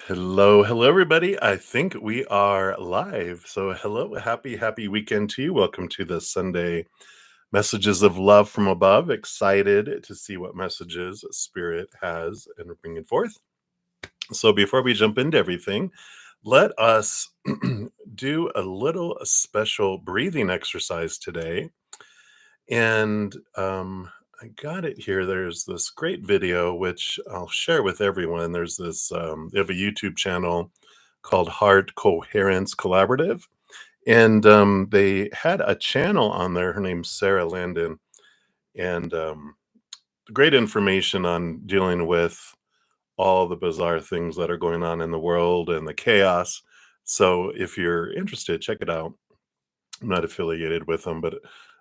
Hello, everybody. I think we are live. So, hello, happy weekend to you. Welcome to the Sunday Messages of Love from Above. Excited to see what messages Spirit has and bringing forth. So, before we jump into everything, let us do a little special breathing exercise today. And I got it here. There's this great video, which I'll share with everyone. There's this, they have a YouTube channel called Heart Coherence Collaborative. And they had a channel on there. Her name's Sarah Landon. And great information on dealing with all the bizarre things that are going on in the world and the chaos. So if you're interested, check it out. I'm not affiliated with them, but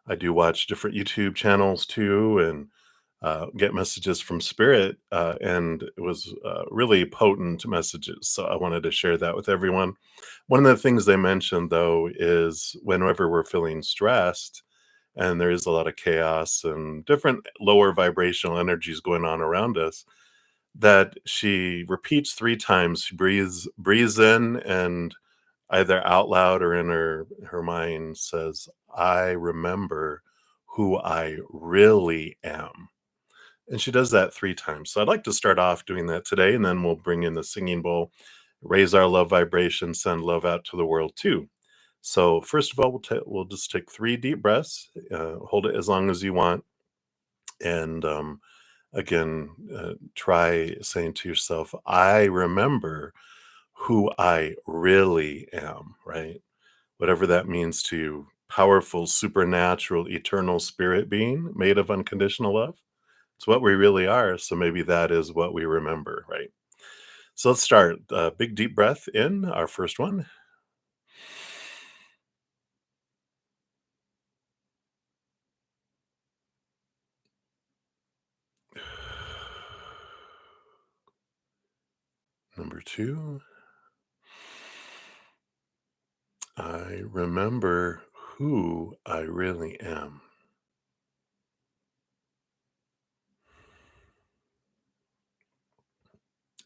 I do watch different YouTube channels too, and get messages from Spirit. And it was really potent messages. So I wanted to share that with everyone. One of the things they mentioned, though, is whenever we're feeling stressed and there is a lot of chaos and different lower vibrational energies going on around us, that she repeats 3 times. She breathes in and either out loud or in her mind says, "I remember who I really am." And she does that 3 times. So I'd like to start off doing that today, and then we'll bring in the singing bowl, raise our love vibration, send love out to the world too. So first of all, we'll just take 3 deep breaths, hold it as long as you want, and again, try saying to yourself, "I remember who I really am," right? Whatever that means to you. Powerful, supernatural, eternal spirit being made of unconditional love. It's what we really are. So maybe that is what we remember, right? So let's start. Big deep breath in, our first one. Number 2, I remember who I really am.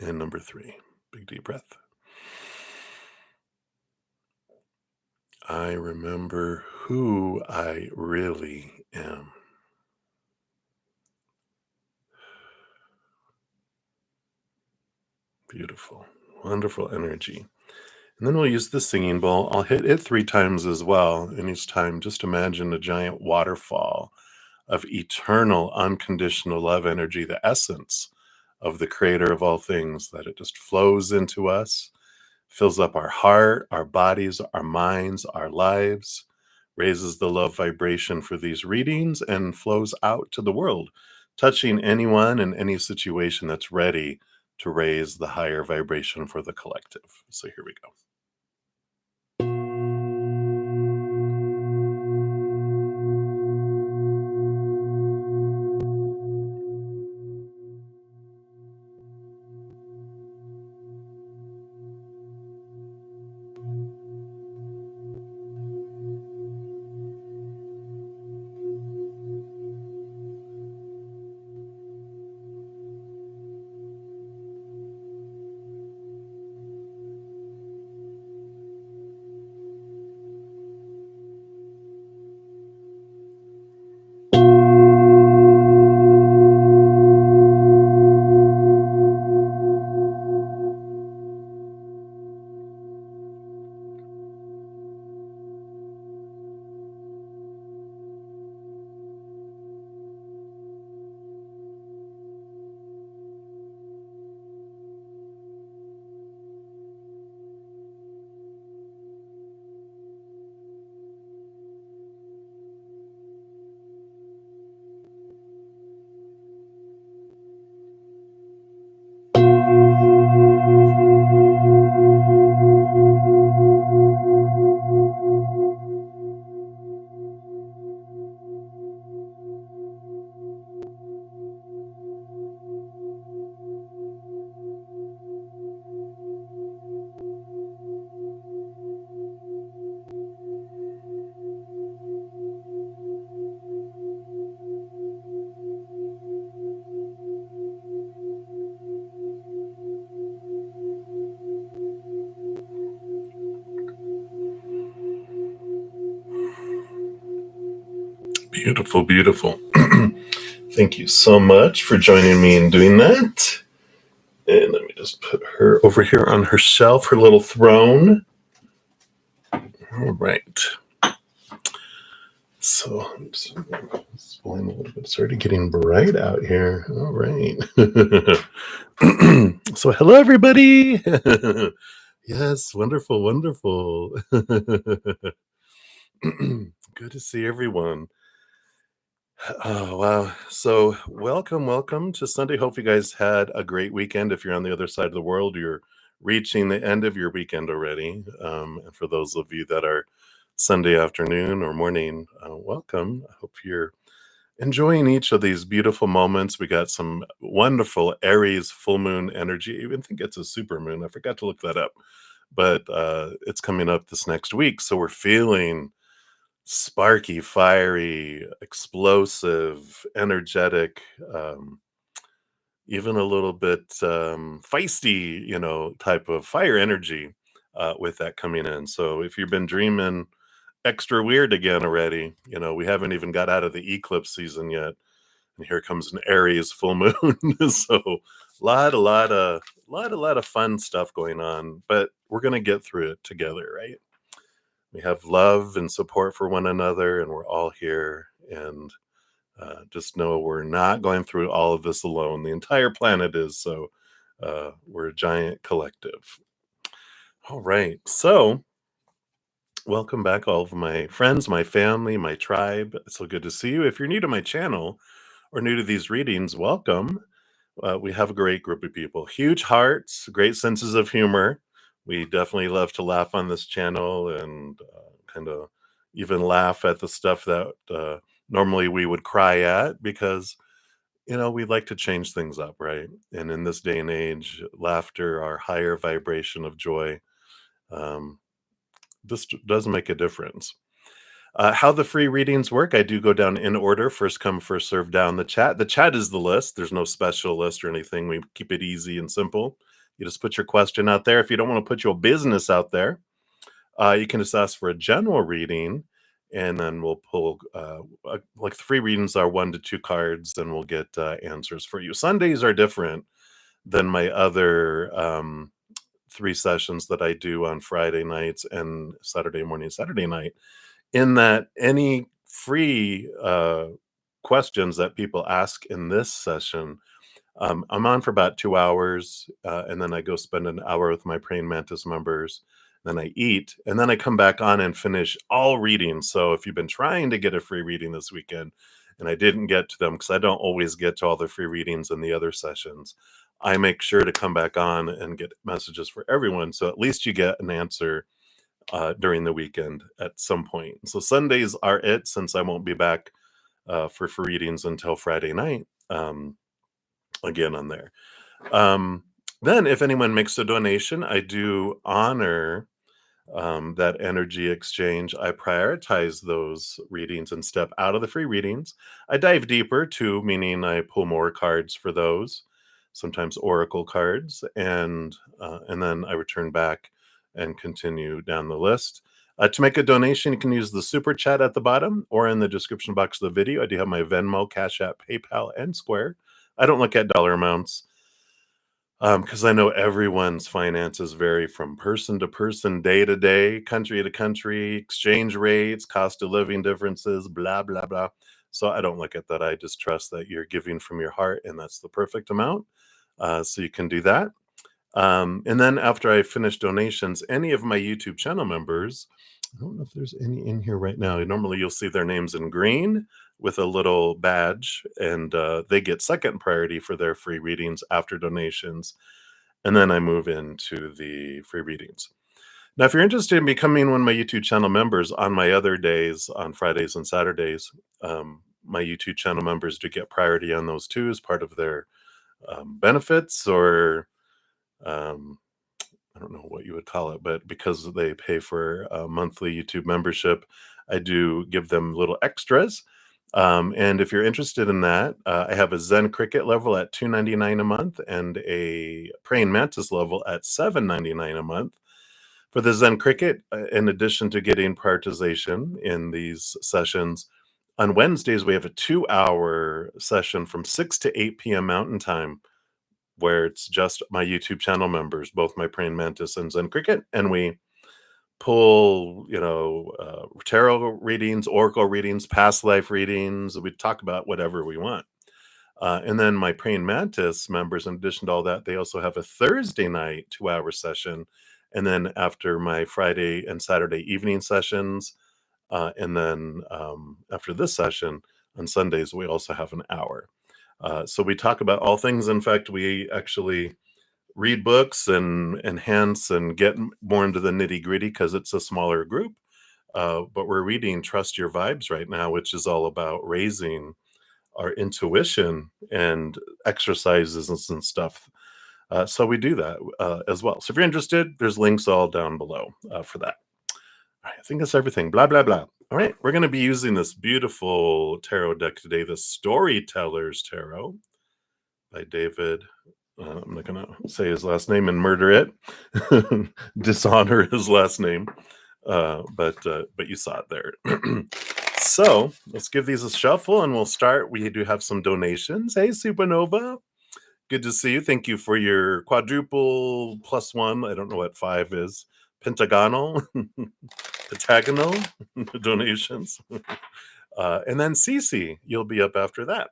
And number 3, big deep breath. I remember who I really am. Beautiful. Wonderful energy. And then we'll use the singing bowl. I'll hit it 3 times as well. And each time, just imagine a giant waterfall of eternal, unconditional love energy, the essence of the creator of all things, that it just flows into us, fills up our heart, our bodies, our minds, our lives, raises the love vibration for these readings, and flows out to the world, touching anyone in any situation that's ready to raise the higher vibration for the collective. So here we go. Beautiful, beautiful. Thank you so much for joining me in doing that. And let me just put her over here on her shelf, her little throne. All right. So I'm just pulling a little bit. It's already getting bright out here. All right. So hello, everybody. Yes, wonderful, wonderful. Good to see everyone. Oh, wow. So welcome to Sunday. Hope you guys had a great weekend. If you're on the other side of the world, you're reaching the end of your weekend already. And for those of you that are Sunday afternoon or morning, welcome. I hope you're enjoying each of these beautiful moments. We got some wonderful Aries full moon energy. I even think it's a super moon. I forgot to look that up, but it's coming up this next week. So we're feeling sparky, fiery, explosive, energetic, even a little bit feisty, type of fire energy with that coming in. So if you've been dreaming extra weird again already, we haven't even got out of the eclipse season yet, and here comes an Aries full moon. So a lot of fun stuff going on, but we're gonna get through it together, right? We have love and support for one another, and we're all here. And just know we're not going through all of this alone. The entire planet is. So we're a giant collective. All right. So welcome back, all of my friends, my family, my tribe. It's so good to see you. If you're new to my channel or new to these readings, welcome. We have a great group of people, huge hearts, great senses of humor. We definitely love to laugh on this channel and kind of even laugh at the stuff that normally we would cry at because, we like to change things up, right? And in this day and age, laughter, our higher vibration of joy, um, this does make a difference. How the free readings work, I do go down in order, first come, first serve down the chat. The chat is the list. There's no special list or anything. We keep it easy and simple. You just put your question out there. If you don't want to put your business out there, you can just ask for a general reading, and then we'll pull, like the free readings are 1 to 2 cards, and we'll get answers for you. Sundays are different than my other 3 sessions that I do on Friday nights and Saturday morning, Saturday night, in that any free questions that people ask in this session, I'm on for about 2 hours, and then I go spend an hour with my Praying Mantis members. Then I eat, and then I come back on and finish all readings. So if you've been trying to get a free reading this weekend and I didn't get to them because I don't always get to all the free readings in the other sessions, I make sure to come back on and get messages for everyone. So at least you get an answer during the weekend at some point. So Sundays are it, since I won't be back for readings until Friday night. Again on there. Then if anyone makes a donation, I do honor that energy exchange. I prioritize those readings and step out of the free readings. I dive deeper too, meaning I pull more cards for those, sometimes oracle cards, and then I return back and continue down the list. To make a donation, you can use the super chat at the bottom or in the description box of the video. I do have my Venmo, CashApp, PayPal, and Square. I don't look at dollar amounts because I know everyone's finances vary from person to person, day to day, country to country, exchange rates, cost of living differences, blah, blah, blah. So I don't look at that. I just trust that you're giving from your heart, and that's the perfect amount. So you can do that. And then after I finish donations, any of my YouTube channel members, I don't know if there's any in here right now. Normally you'll see their names in green with a little badge, and they get second priority for their free readings after donations. And then I move into the free readings. Now, if you're interested in becoming one of my YouTube channel members on my other days, on Fridays and Saturdays, my YouTube channel members do get priority on those too as part of their benefits, or I don't know what you would call it, but because they pay for a monthly YouTube membership, I do give them little extras. And if you're interested in that, I have a Zen Cricket level at $2.99 a month and a Praying Mantis level at $7.99 a month. For the Zen Cricket, in addition to getting prioritization in these sessions, On Wednesdays, we have a 2-hour session from 6 to 8 PM Mountain Time, where it's just my YouTube channel members, both my Praying Mantis and Zen Cricket, and we pull, tarot readings, oracle readings, past life readings. We talk about whatever we want. And then my Praying Mantis members, in addition to all that, they also have a Thursday night 2-hour session. And then after my Friday and Saturday evening sessions, and then after this session on Sundays, we also have an hour. So we talk about all things. In fact, we actually read books and enhance and get more into the nitty gritty because it's a smaller group. But we're reading Trust Your Vibes right now, which is all about raising our intuition and exercises and stuff. So we do that as well. So if you're interested, there's links all down below for that. All right, I think that's everything. Blah, blah, blah. All right, we're going to be using this beautiful tarot deck today, the Storyteller's Tarot by David. I'm not going to say his last name and murder it, dishonor his last name, but you saw it there. So let's give these a shuffle and we'll start. We do have some donations. Hey, Supernova. Good to see you. Thank you for your quadruple +1. I don't know what 5 is. Pentagonal, pentagonal donations. And then Cece, you'll be up after that.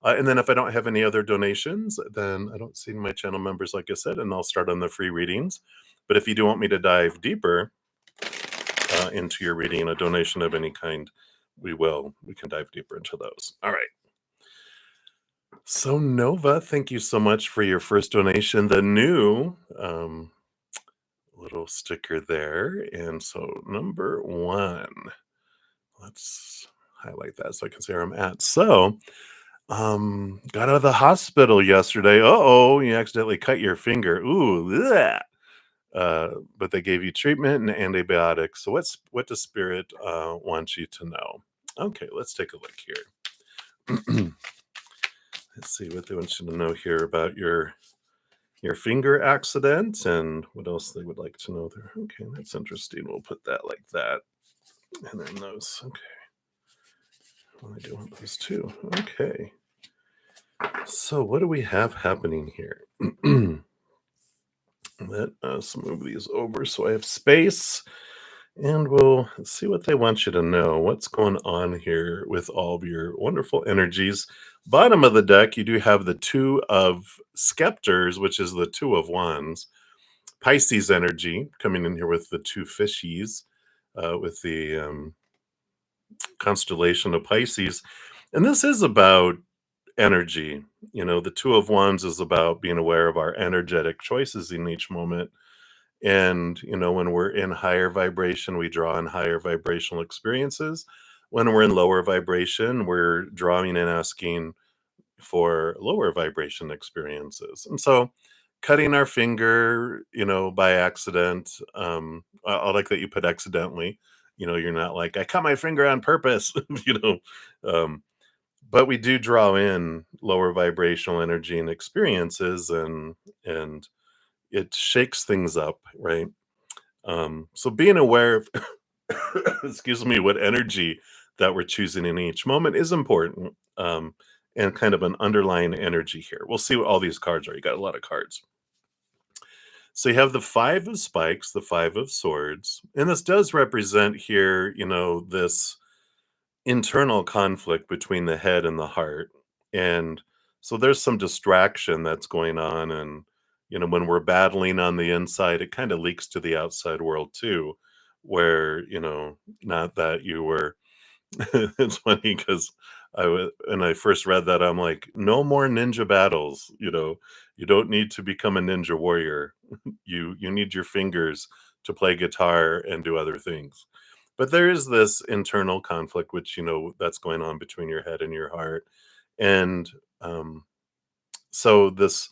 And then if I don't have any other donations, then I don't see my channel members, like I said, and I'll start on the free readings. But if you do want me to dive deeper into your reading, a donation of any kind, we can dive deeper into those. All right. So Nova, thank you so much for your first donation, the new little sticker there. And so number 1, let's highlight that so I can see where I'm at. So got out of the hospital yesterday. Uh-oh, you accidentally cut your finger. Ooh, bleh. But they gave you treatment and antibiotics. So what does Spirit want you to know? Okay, let's take a look here. Let's see what they want you to know here about your finger accident and what else they would like to know there. Okay, that's interesting. We'll put that like that. And then those. Okay. Well, I do want those too. Okay. So what do we have happening here? Let us move these over so I have space. And we'll see what they want you to know. What's going on here with all of your wonderful energies. Bottom of the deck, you do have the 2 of Scepters, which is the 2 of Wands. Pisces energy coming in here with the 2 fishies, with the constellation of Pisces. And this is about energy. The 2 of Wands is about being aware of our energetic choices in each moment. And, when we're in higher vibration, we draw in higher vibrational experiences. When we're in lower vibration, we're drawing and asking for lower vibration experiences. And so cutting our finger, by accident, I like that you put accidentally, you're not like, I cut my finger on purpose, um, but we do draw in lower vibrational energy and experiences and it shakes things up, right? So being aware of, excuse me, what energy that we're choosing in each moment is important, and kind of an underlying energy here. We'll see what all these cards are. You got a lot of cards. So you have the 5 of Spikes, the 5 of Swords, and this does represent here, this internal conflict between the head and the heart. And so there's some distraction that's going on. And, when we're battling on the inside, it kind of leaks to the outside world too, where, not that you were, it's funny because when I first read that, I'm like, no more ninja battles. You don't need to become a ninja warrior. You need your fingers to play guitar and do other things. But there is this internal conflict, which, that's going on between your head and your heart. And so this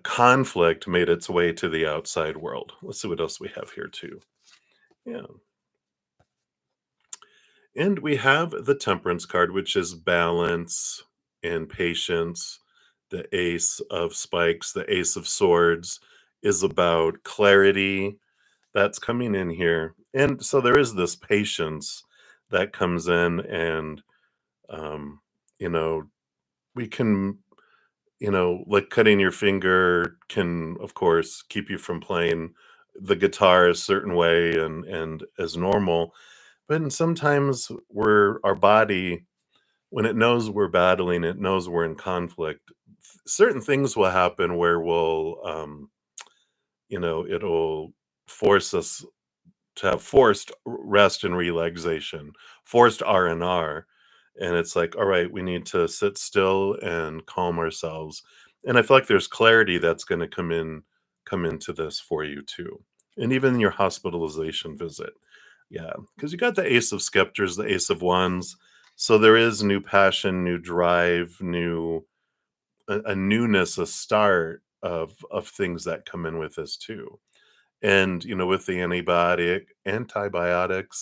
conflict made its way to the outside world. Let's see what else we have here, too. Yeah. And we have the Temperance card, which is balance and patience. The Ace of Spikes, the Ace of Swords is about clarity that's coming in here. And so there is this patience that comes in, and um, you know, we can, like cutting your finger can, of course, keep you from playing the guitar a certain way and as normal. But sometimes our body, when it knows we're battling, it knows we're in conflict. Certain things will happen where it'll force us to have forced rest and relaxation, forced R&R, and it's like, "All right, we need to sit still and calm ourselves." And I feel like there's clarity that's gonna come into this for you too, and even your hospitalization visit. Yeah, because you got the Ace of Scepters, the Ace of Wands, so there is new passion, new drive, a newness, a start of things that come in with this too. And, with the antibiotics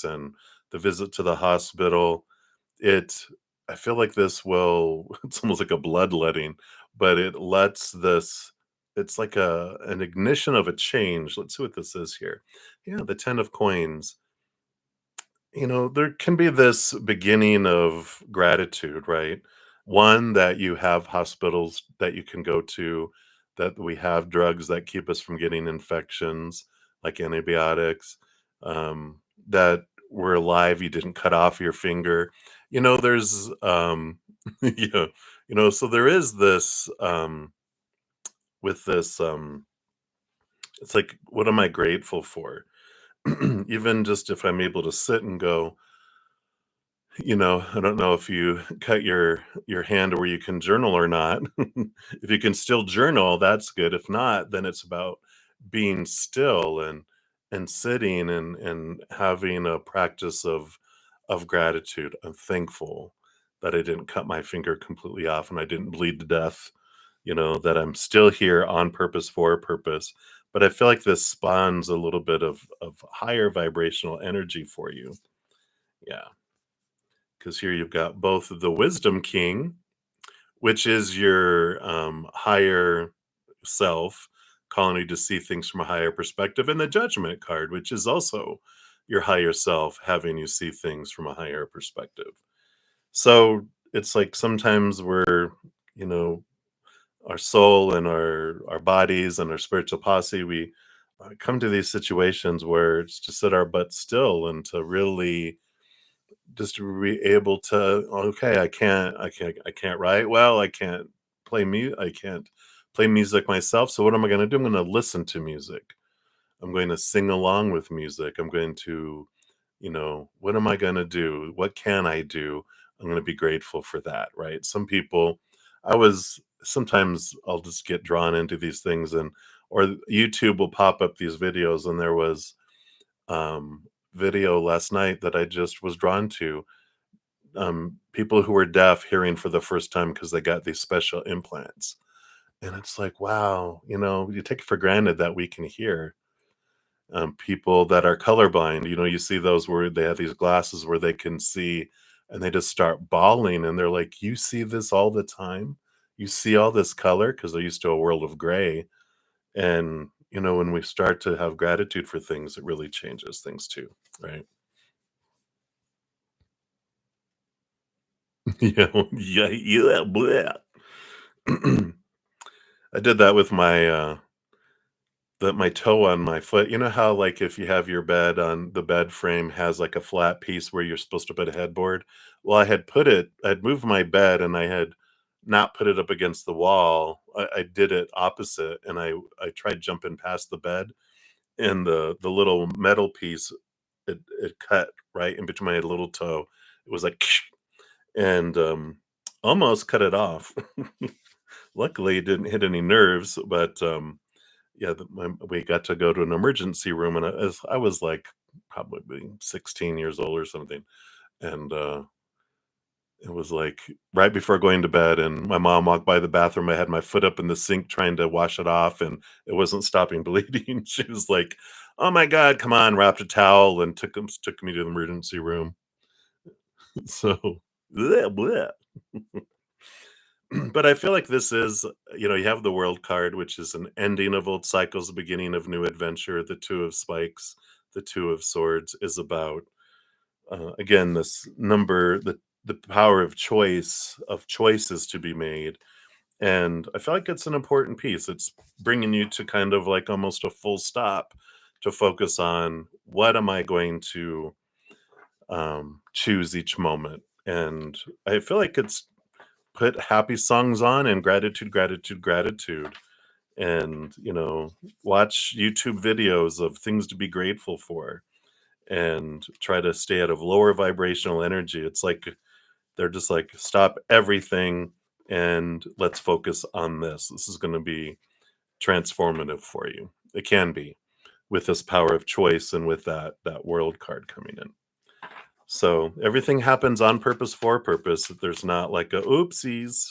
and the visit to the hospital, it I feel like this will it's almost like a bloodletting, but it's like an ignition of a change. Let's see what this is here. Yeah, the 10 of coins. There can be this beginning of gratitude, right? One, that you have hospitals that you can go to, that we have drugs that keep us from getting infections, like antibiotics, that we're alive, you didn't cut off your finger. There's, yeah, so there is this, with this, it's like, what am I grateful for? Even just if I'm able to sit and go, I don't know if you cut your hand where you can journal or not. If you can still journal, that's good. If not, then it's about being still and sitting and having a practice of gratitude. I'm thankful that I didn't cut my finger completely off and I didn't bleed to death. That I'm still here on purpose for a purpose. But I feel like this spawns a little bit of higher vibrational energy for you. Yeah, because here you've got both the Wisdom King, which is your higher self, calling you to see things from a higher perspective, and the Judgment card, which is also your higher self, having you see things from a higher perspective. So it's like sometimes you know, our soul and our bodies and our spiritual posse, we come to these situations where it's to sit our butt still and to really just to be able to, okay, I can't write well, I can't play music myself, so what am I going to do? I'm going to listen to music. I'm going to sing along with music. I'm going to, what am I going to do? What can I do? I'm going to be grateful for that, right? Some people, I was sometimes I'll just get drawn into these things, and or YouTube will pop up these videos, and there was um video last night that I just was drawn to, people who were deaf hearing for the first time because they got these special implants. And it's like, wow, you take it for granted that we can hear. People that are colorblind, you see those where they have these glasses where they can see and they just start bawling. And they're like, you see this all the time? You see all this color? Because they're used to a world of gray. And, when we start to have gratitude for things, it really changes things too. Right. Yeah, yeah, bleh. I did that with my toe on my foot. You know how, like, if you have your bed on the bed frame has, like, a flat piece where you're supposed to put a headboard? Well, I'd moved my bed, and I had not put it up against the wall. I did it opposite, and I tried jumping past the bed, and the little metal piece, it cut right in between my little toe. It was like, and, almost cut it off. Luckily, it didn't hit any nerves, but, yeah, we got to go to an emergency room, and I was, like, probably 16 years old or something, and, it was, like, right before going to bed, and my mom walked by the bathroom. I had my foot up in the sink trying to wash it off, and it wasn't stopping bleeding. She was like, "Oh my god, come on," wrapped a towel and took me to the emergency room. So, bleh, bleh. But I feel like this is, you have the World card, which is an ending of old cycles, the beginning of new adventure. The Two of Spikes, the Two of Swords is about Again, this number, the power of choice, of choices to be made. And I feel like it's an important piece. It's bringing you to kind of like almost a full stop to focus on what am I going to choose each moment. And I feel like it's put happy songs on and gratitude, gratitude, gratitude. And, watch YouTube videos of things to be grateful for and try to stay out of lower vibrational energy. It's like they're just like, stop everything and let's focus on this. This is going to be transformative for you. It can be with this power of choice and with that world card coming in. So everything happens on purpose for purpose. There's not like a oopsies,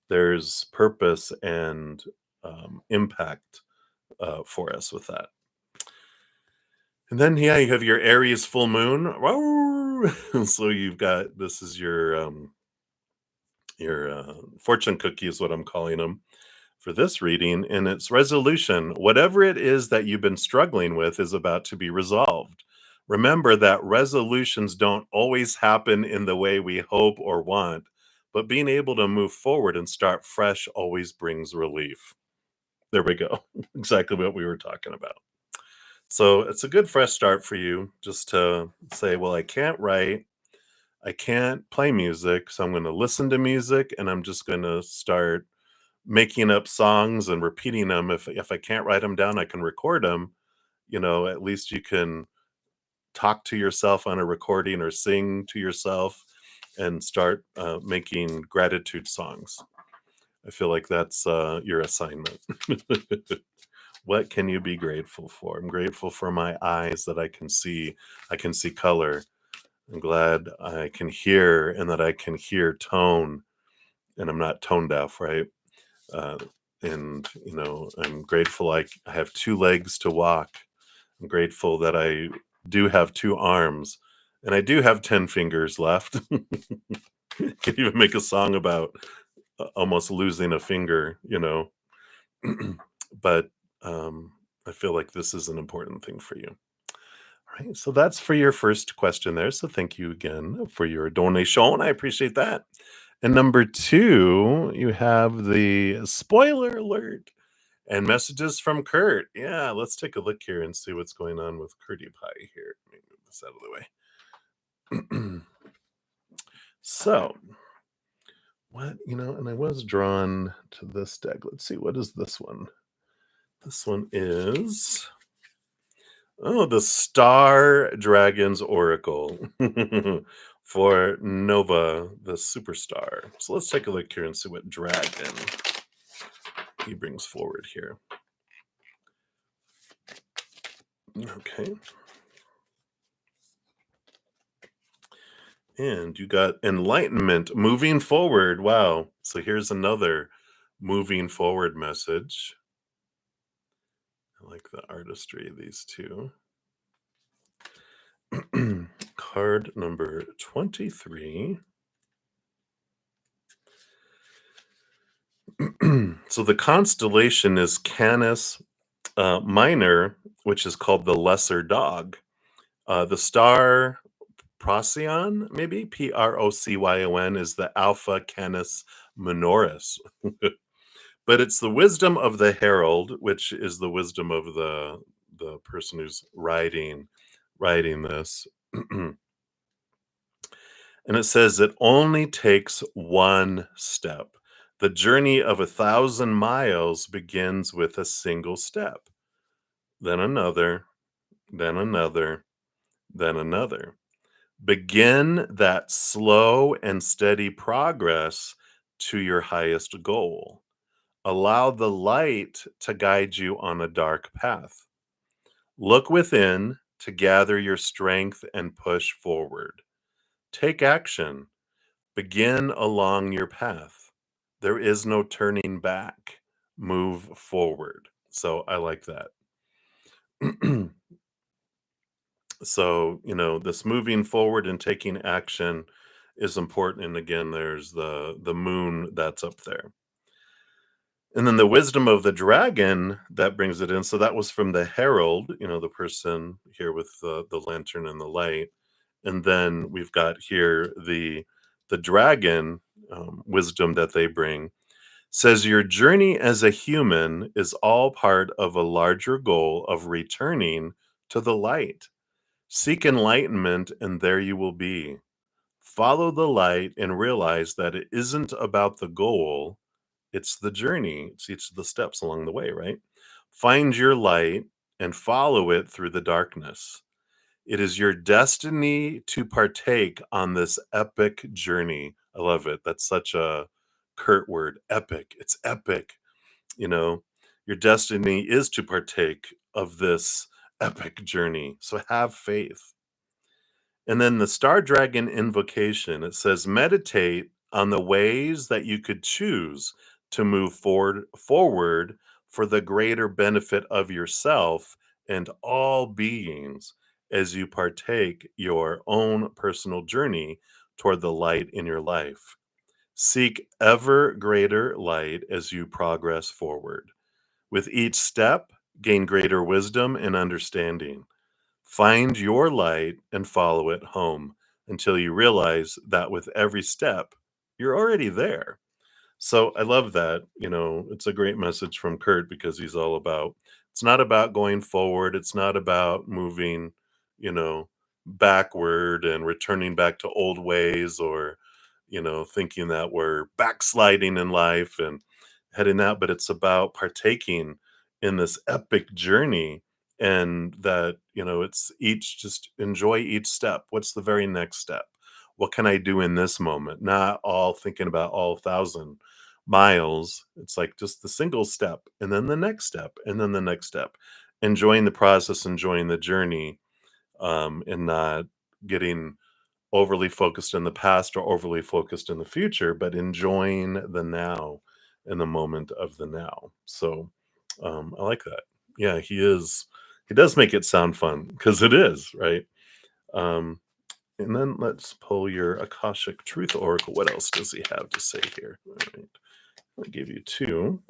there's purpose and impact for us with that. And then, yeah, you have your Aries full moon. So you've got, this is your fortune cookie is what I'm calling them for this reading, and it's resolution. Whatever it is that you've been struggling with is about to be resolved. Remember that resolutions don't always happen in the way we hope or want, but being able to move forward and start fresh always brings relief. There we go. Exactly what we were talking about. So it's a good fresh start for you just to say, well, I can't write, I can't play music, so I'm going to listen to music and I'm just going to start making up songs and repeating them. If I can't write them down, I can record them. At least you can talk to yourself on a recording or sing to yourself and start making gratitude songs. I feel like that's your assignment. What can you be grateful for? I'm grateful for my eyes that I can see. I can see color. I'm glad I can hear and that I can hear tone and I'm not tone deaf, right? Uh, and, I'm grateful I have two legs to walk. I'm grateful that I do have two arms and I do have 10 fingers left. Can even make a song about almost losing a finger, but I feel like this is an important thing for you. All right, so that's for your first question there. So thank you again for your donation. I appreciate that. And number two, you have the spoiler alert and messages from Kurt. Yeah, let's take a look here and see what's going on with Curtie Pie here. Let me move this out of the way. So, what, and I was drawn to this deck. Let's see, what is this one? This one is, oh, the Star Dragons Oracle for Nova, the superstar. So let's take a look here and see what dragon he brings forward here. Okay. And you got enlightenment, moving forward. Wow. So here's another moving forward message. I like the artistry of these two. Card number 23. So the constellation is Canis Minor, which is called the Lesser Dog. The star Procyon, maybe Procyon, is the Alpha Canis Minoris. But it's the wisdom of the herald, which is the wisdom of the person who's writing this. And it says it only takes one step. The journey of 1,000 miles begins with a single step, then another, then another, then another. Begin that slow and steady progress to your highest goal. Allow the light to guide you on a dark path. Look within to gather your strength and push forward. Take action. Begin along your path. There is no turning back. Move forward. So I like that. So, this moving forward and taking action is important. And again, there's the moon that's up there. And then the wisdom of the dragon that brings it in. So that was from the herald, the person here with the lantern and the light. And then we've got here the dragon wisdom that they bring says your journey as a human is all part of a larger goal of returning to the light. Seek enlightenment, and there you will be. Follow the light and realize that it isn't about the goal, it's the journey. It's each of the steps along the way, right? Find your light and follow it through the darkness. It is your destiny to partake on this epic journey. I love it. That's such a curt word, epic. It's epic. You know, your destiny is to partake of this epic journey. So have faith. And then the Star Dragon invocation, it says, meditate on the ways that you could choose to move forward for the greater benefit of yourself and all beings as you partake your own personal journey toward the light in your life. Seek ever greater light as you progress forward. With each step, gain greater wisdom and understanding. Find your light and follow it home until you realize that with every step, you're already there. So I love that. It's a great message from Kurt because he's all about it's not about going forward, it's not about moving, you know, backward and returning back to old ways or, thinking that we're backsliding in life and heading out, but it's about partaking in this epic journey and that, it's each just enjoy each step. What's the very next step? What can I do in this moment? Not all thinking about all thousand miles. It's like just the single step and then the next step and then the next step. Enjoying the process, enjoying the journey, and not getting overly focused in the past or overly focused in the future, but enjoying the now and the moment of the now. So I like that. Yeah, he does make it sound fun because it is, right? Um, and then let's pull your Akashic Truth Oracle. What else does he have to say here? All right. I'll give you two.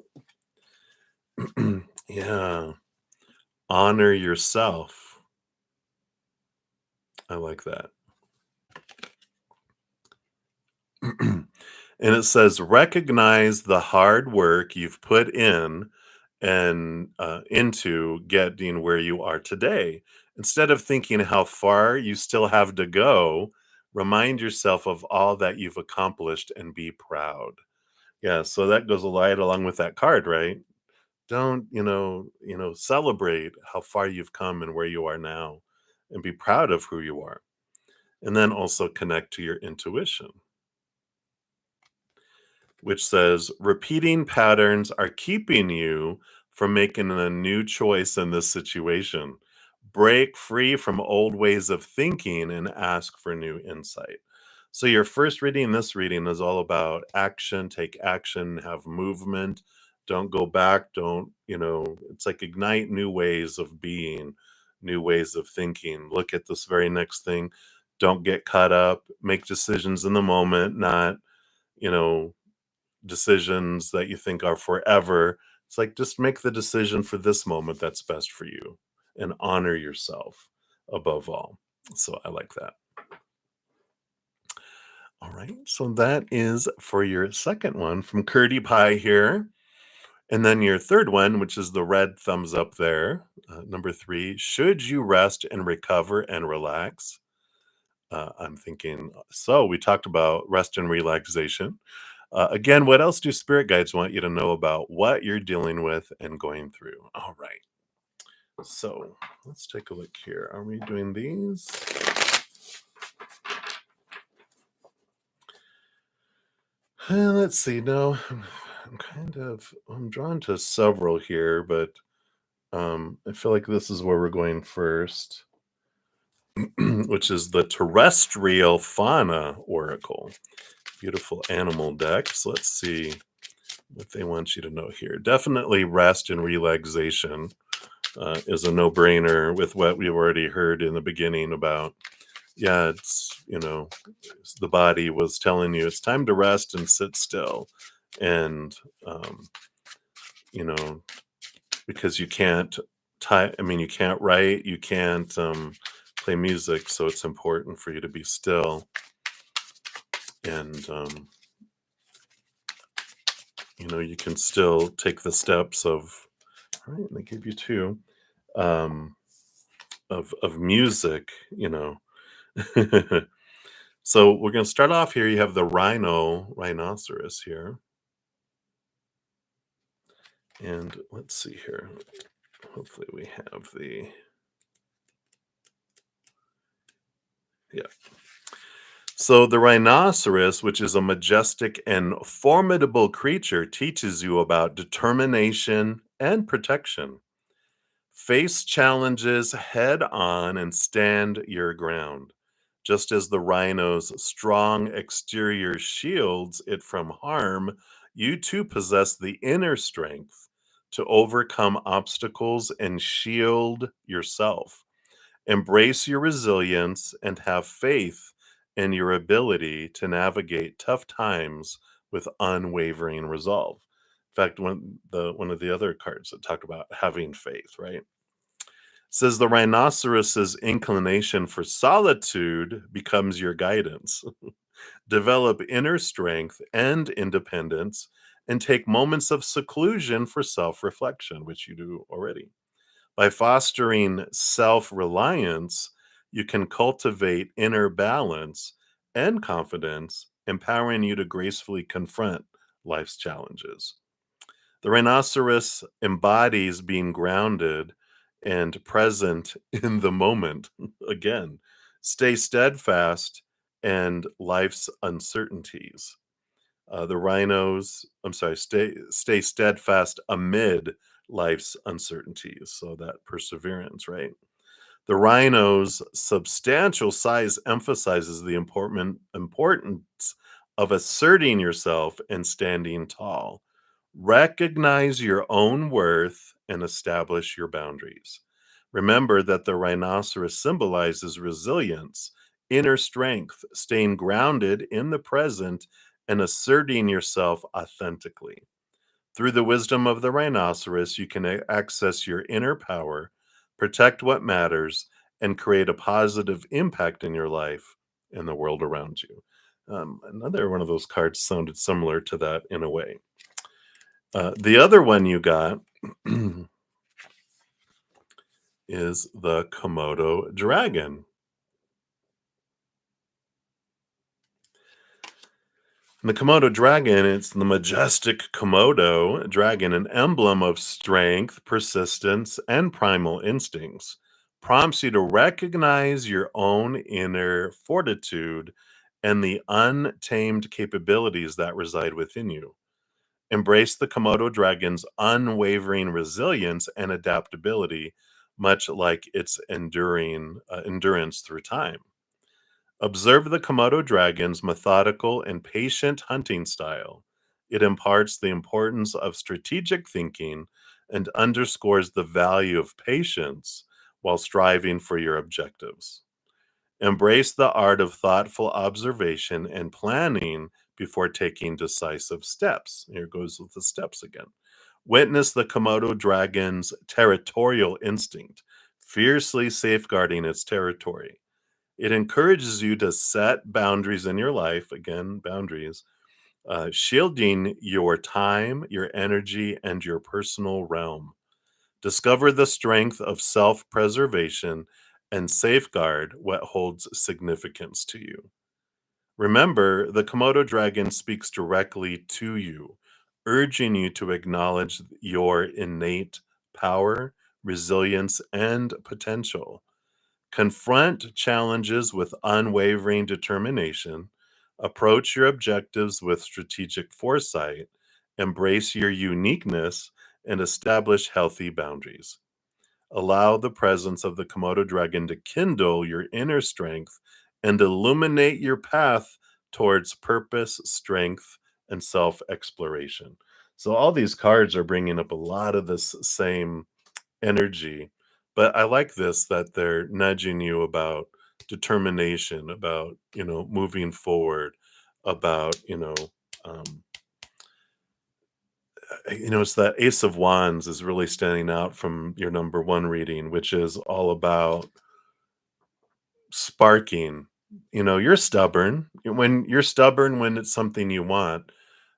Yeah. Honor yourself. I like that. And it says, recognize the hard work you've put in and into getting where you are today. Instead of thinking how far you still have to go, remind yourself of all that you've accomplished and be proud. Yeah, so that goes a lot along with that card, right? Don't, celebrate how far you've come and where you are now and be proud of who you are. And then also connect to your intuition, which says repeating patterns are keeping you from making a new choice in this situation. Break free from old ways of thinking and ask for new insight. So, your first reading, this reading is all about action, take action, have movement. Don't go back. Don't, it's like ignite new ways of being, new ways of thinking. Look at this very next thing. Don't get caught up. Make decisions in the moment, not, you know, decisions that you think are forever. It's like just make the decision for this moment that's best for you and honor yourself above all. So I like that. All right. So that is for your second one from Curdy Pie here. And then your third one, which is the red thumbs up there, number three, should you rest and recover and relax? I'm thinking, so we talked about rest and relaxation. Again, what else do spirit guides want you to know about what you're dealing with and going through? All right. So let's take a look here. Are we doing these? Let's see. No, I'm drawn to several here, but I feel like this is where we're going first, which is the terrestrial fauna oracle. Beautiful animal deck. So let's see what they want you to know here. Definitely rest and relaxation is a no-brainer with what we've already heard in the beginning about, yeah, the body was telling you it's time to rest and sit still. And, you know, because you can't you can't write, you can't play music, so it's important for you to be still and you can still take the steps of, all right, they gave you two, um, of music, So we're going to start off here. You have the rhinoceros here. And let's see here. Hopefully we have yeah. So the rhinoceros, which is a majestic and formidable creature, teaches you about determination and protection. Face challenges head on and stand your ground. Just as the rhino's strong exterior shields it from harm, you too possess the inner strength to overcome obstacles and shield yourself. Embrace your resilience and have faith in your ability to navigate tough times with unwavering resolve. In fact, one of the other cards that talk about having faith, right? Says the rhinoceros's inclination for solitude becomes your guidance. Develop inner strength and independence and take moments of seclusion for self-reflection, which you do already. By fostering self reliance, you can cultivate inner balance and confidence, empowering you to gracefully confront life's challenges. The rhinoceros embodies being grounded and present in the moment. Again, stay steadfast and life's uncertainties. Stay steadfast amid life's uncertainties. So that perseverance, right? The rhino's substantial size emphasizes the importance of asserting yourself and standing tall. Recognize your own worth and establish your boundaries. Remember that the rhinoceros symbolizes resilience, inner strength, staying grounded in the present, and asserting yourself authentically. Through the wisdom of the rhinoceros, you can access your inner power, protect what matters, and create a positive impact in your life and the world around you. Another one of those cards sounded similar to that in a way. The other one you got is the Komodo dragon. And the Komodo dragon, it's the majestic Komodo dragon, an emblem of strength, persistence, and primal instincts. Prompts you to recognize your own inner fortitude and the untamed capabilities that reside within you. Embrace the Komodo dragon's unwavering resilience and adaptability, much like its enduring endurance through time. Observe the Komodo dragon's methodical and patient hunting style. It imparts the importance of strategic thinking and underscores the value of patience while striving for your objectives. Embrace the art of thoughtful observation and planning before taking decisive steps. Here goes with the steps again. Witness the Komodo dragon's territorial instinct, fiercely safeguarding its territory. It encourages you to set boundaries in your life, again, boundaries, shielding your time, your energy, and your personal realm. Discover the strength of self preservation and safeguard what holds significance to you. Remember, the Komodo dragon speaks directly to you, urging you to acknowledge your innate power, resilience, and potential. Confront challenges with unwavering determination, approach your objectives with strategic foresight, embrace your uniqueness, and establish healthy boundaries. Allow the presence of the Komodo dragon to kindle your inner strength and illuminate your path towards purpose, strength, and self exploration. So, all these cards are bringing up a lot of this same energy, but I like this that they're nudging you about determination, about, moving forward, about, um, it's that Ace of Wands is really standing out from your number one reading, which is all about sparking. You're stubborn. When you're stubborn when it's something you want,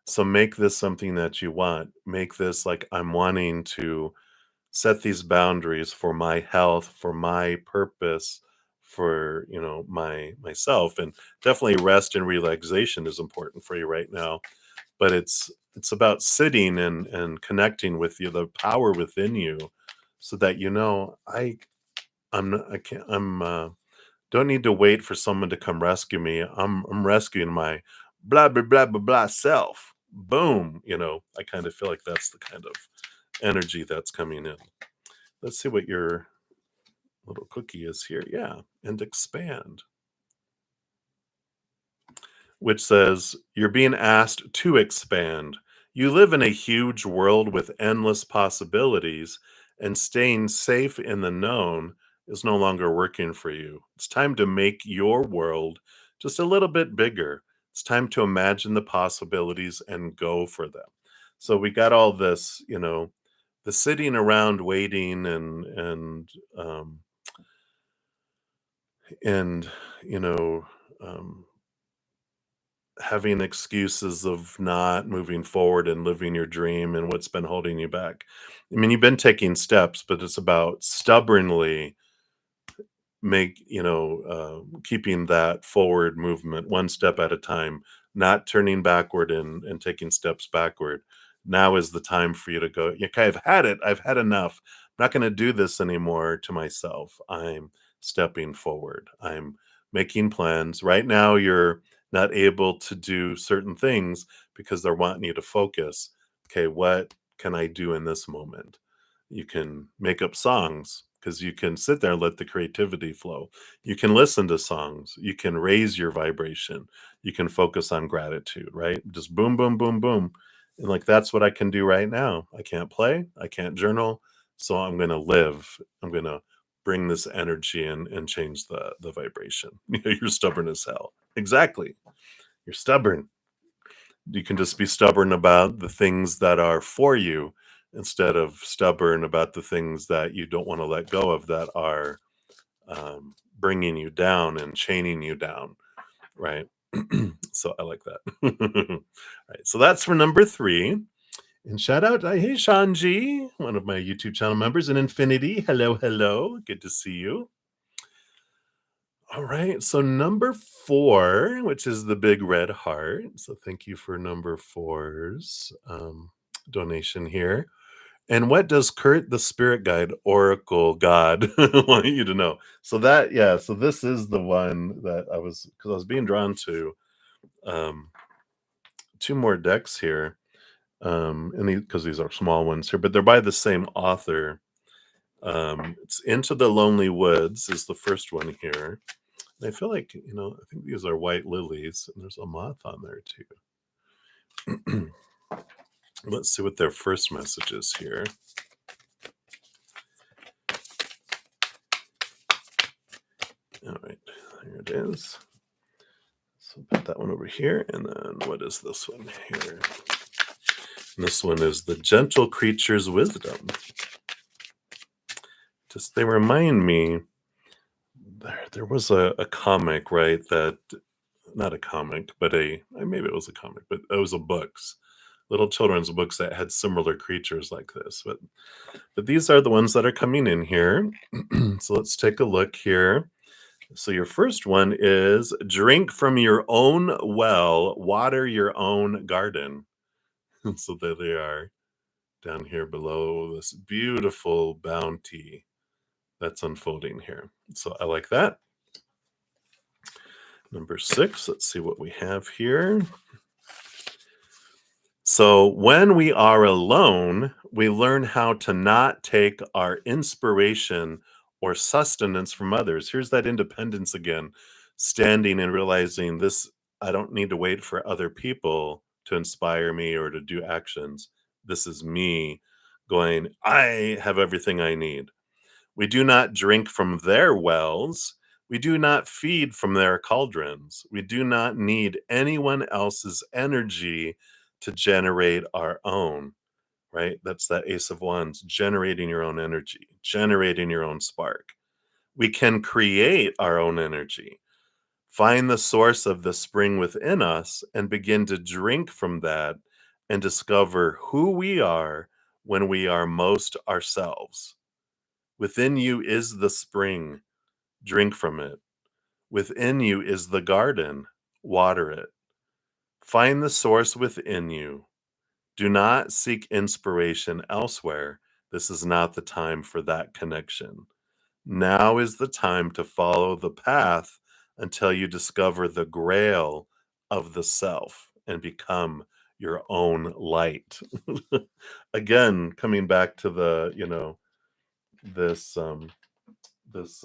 so make this something that you want. Make this like, I'm wanting to set these boundaries for my health, for my purpose, for, myself. And definitely rest and relaxation is important for you right now. But it's about sitting and connecting with the power within you, so that I'm not, I can't I'm don't need to wait for someone to come rescue me. I'm rescuing my blah blah blah blah blah self. Boom. I kind of feel like that's the kind of energy that's coming in. Let's see what your little cookie is here. Yeah. And expand, which says, "You're being asked to expand. You live in a huge world with endless possibilities, and staying safe in the known is no longer working for you. It's time to make your world just a little bit bigger. It's time to imagine the possibilities and go for them." So we got all this, the sitting around waiting um, and you know, um, having excuses of not moving forward and living your dream and what's been holding you back. I mean, you've been taking steps, but it's about stubbornly keeping that forward movement one step at a time, not turning backward and taking steps backward. Now is the time for you to go, okay, I've had it. I've had enough. I'm not going to do this anymore to myself. I'm stepping forward. I'm making plans. Right now, you're not able to do certain things because they're wanting you to focus. Okay, what can I do in this moment? You can make up songs because you can sit there and let the creativity flow. You can listen to songs. You can raise your vibration. You can focus on gratitude, right? Just boom, boom, boom, boom. And like, that's what I can do right now. I can't play, I can't journal. So I'm going to live. I'm going to bring this energy in and change the vibration. You're stubborn as hell. Exactly. You're stubborn. You can just be stubborn about the things that are for you, instead of stubborn about the things that you don't want to let go of, that are bringing you down and chaining you down, right? So I like that. All right, so that's for number 3. And shout out, hey Shanji, one of my YouTube channel members in Infinity. Hello, hello, good to see you. All right, so number 4, which is the big red heart. So thank you for number 4's donation here. And what does Kurt the Spirit Guide Oracle God want you to know? So so this is the one that because I was being drawn to um, 2 more decks here, and because these are small ones here, but they're by the same author. It's Into the Lonely Woods is the first one here. And I feel like, I think these are white lilies, and there's a moth on there too. Let's see what their first message is here. All right, here it is. So put that one over here, and then what is this one here? And this one is The Gentle Creature's Wisdom. Just they remind me, there was a comic, right? That not a comic, but maybe it was a comic, but it was a books, little children's books that had similar creatures like this. But these are the ones that are coming in here. So let's take a look here. So your first one is drink from your own well, water your own garden. So there they are down here below, this beautiful bounty that's unfolding here. So I like that. Number 6, let's see what we have here. So when we are alone, we learn how to not take our inspiration or sustenance from others. Here's that independence again, standing and realizing this, I don't need to wait for other people to inspire me or to do actions. This is me going, I have everything I need. We do not drink from their wells. We do not feed from their cauldrons. We do not need anyone else's energy to generate our own, right? That's that Ace of Wands, generating your own energy, generating your own spark. We can create our own energy. Find the source of the spring within us and begin to drink from that and discover who we are when we are most ourselves. Within you is the spring. Drink from it. Within you is the garden. Water it. Find the source within you. Do not seek inspiration elsewhere. This is not the time for that connection. Now is the time to follow the path until you discover the grail of the self and become your own light. Again, coming back to the, this this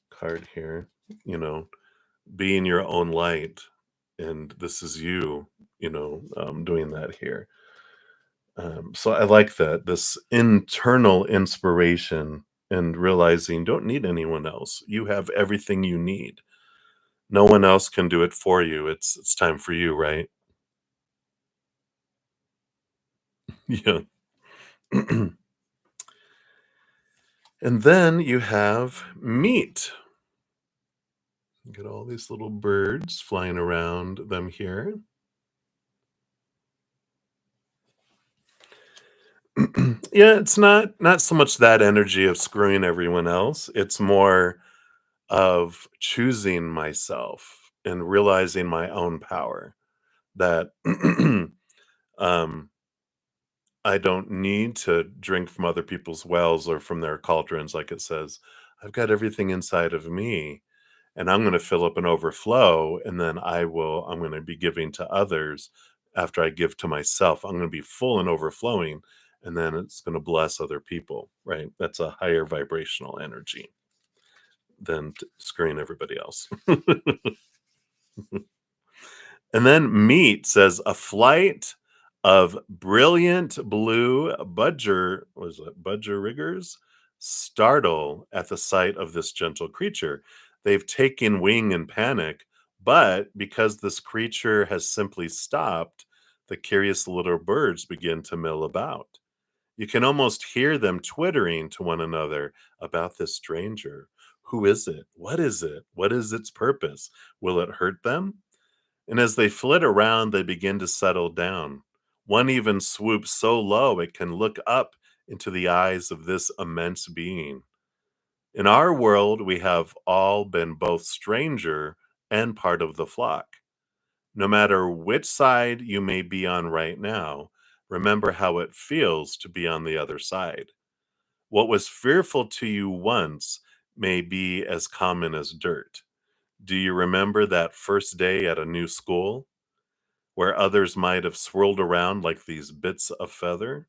card here, you know, being your own light, and this is you, doing that here. So I like that, this internal inspiration and realizing don't need anyone else. You have everything you need. No one else can do it for you. It's time for you, right? Yeah. And then you have meat. Get all these little birds flying around them here. Yeah, it's not so much that energy of screwing everyone else. It's more of choosing myself and realizing my own power that um I don't need to drink from other people's wells or from their cauldrons, like it says. I've got everything inside of me, and I'm going to fill up and overflow, and then I'm going to be giving to others after I give to myself. I'm going to be full and overflowing, and then it's going to bless other people, right? That's a higher vibrational energy than screwing everybody else. And then meat says a flight of brilliant blue budgeriggers startle at the sight of this gentle creature. They've taken wing in panic, but because this creature has simply stopped, the curious little birds begin to mill about. You can almost hear them twittering to one another about this stranger. Who is it? What is it? What is its purpose? Will it hurt them? And as they flit around, they begin to settle down. One even swoops so low it can look up into the eyes of this immense being. In our world, we have all been both stranger and part of the flock. No matter which side you may be on right now, remember how it feels to be on the other side. What was fearful to you once may be as common as dirt. Do you remember that first day at a new school, where others might have swirled around like these bits of feather?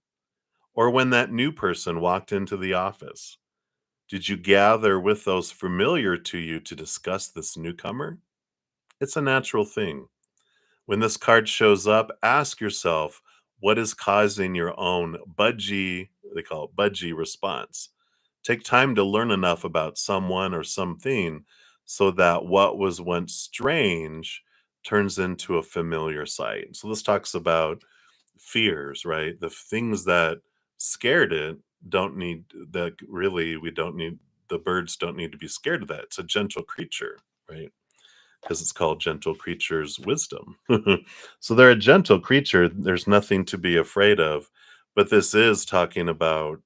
Or when that new person walked into the office, did you gather with those familiar to you to discuss this newcomer? It's a natural thing. When this card shows up, ask yourself what is causing your own budgie, they call it budgie response. Take time to learn enough about someone or something so that what was once strange turns into a familiar sight. So this talks about fears, right? The things that scared it don't need that really we don't need the birds don't need to be scared of that. It's a gentle creature, right? Because it's called gentle creatures wisdom. So they're a gentle creature. There's nothing to be afraid of. But this is talking about,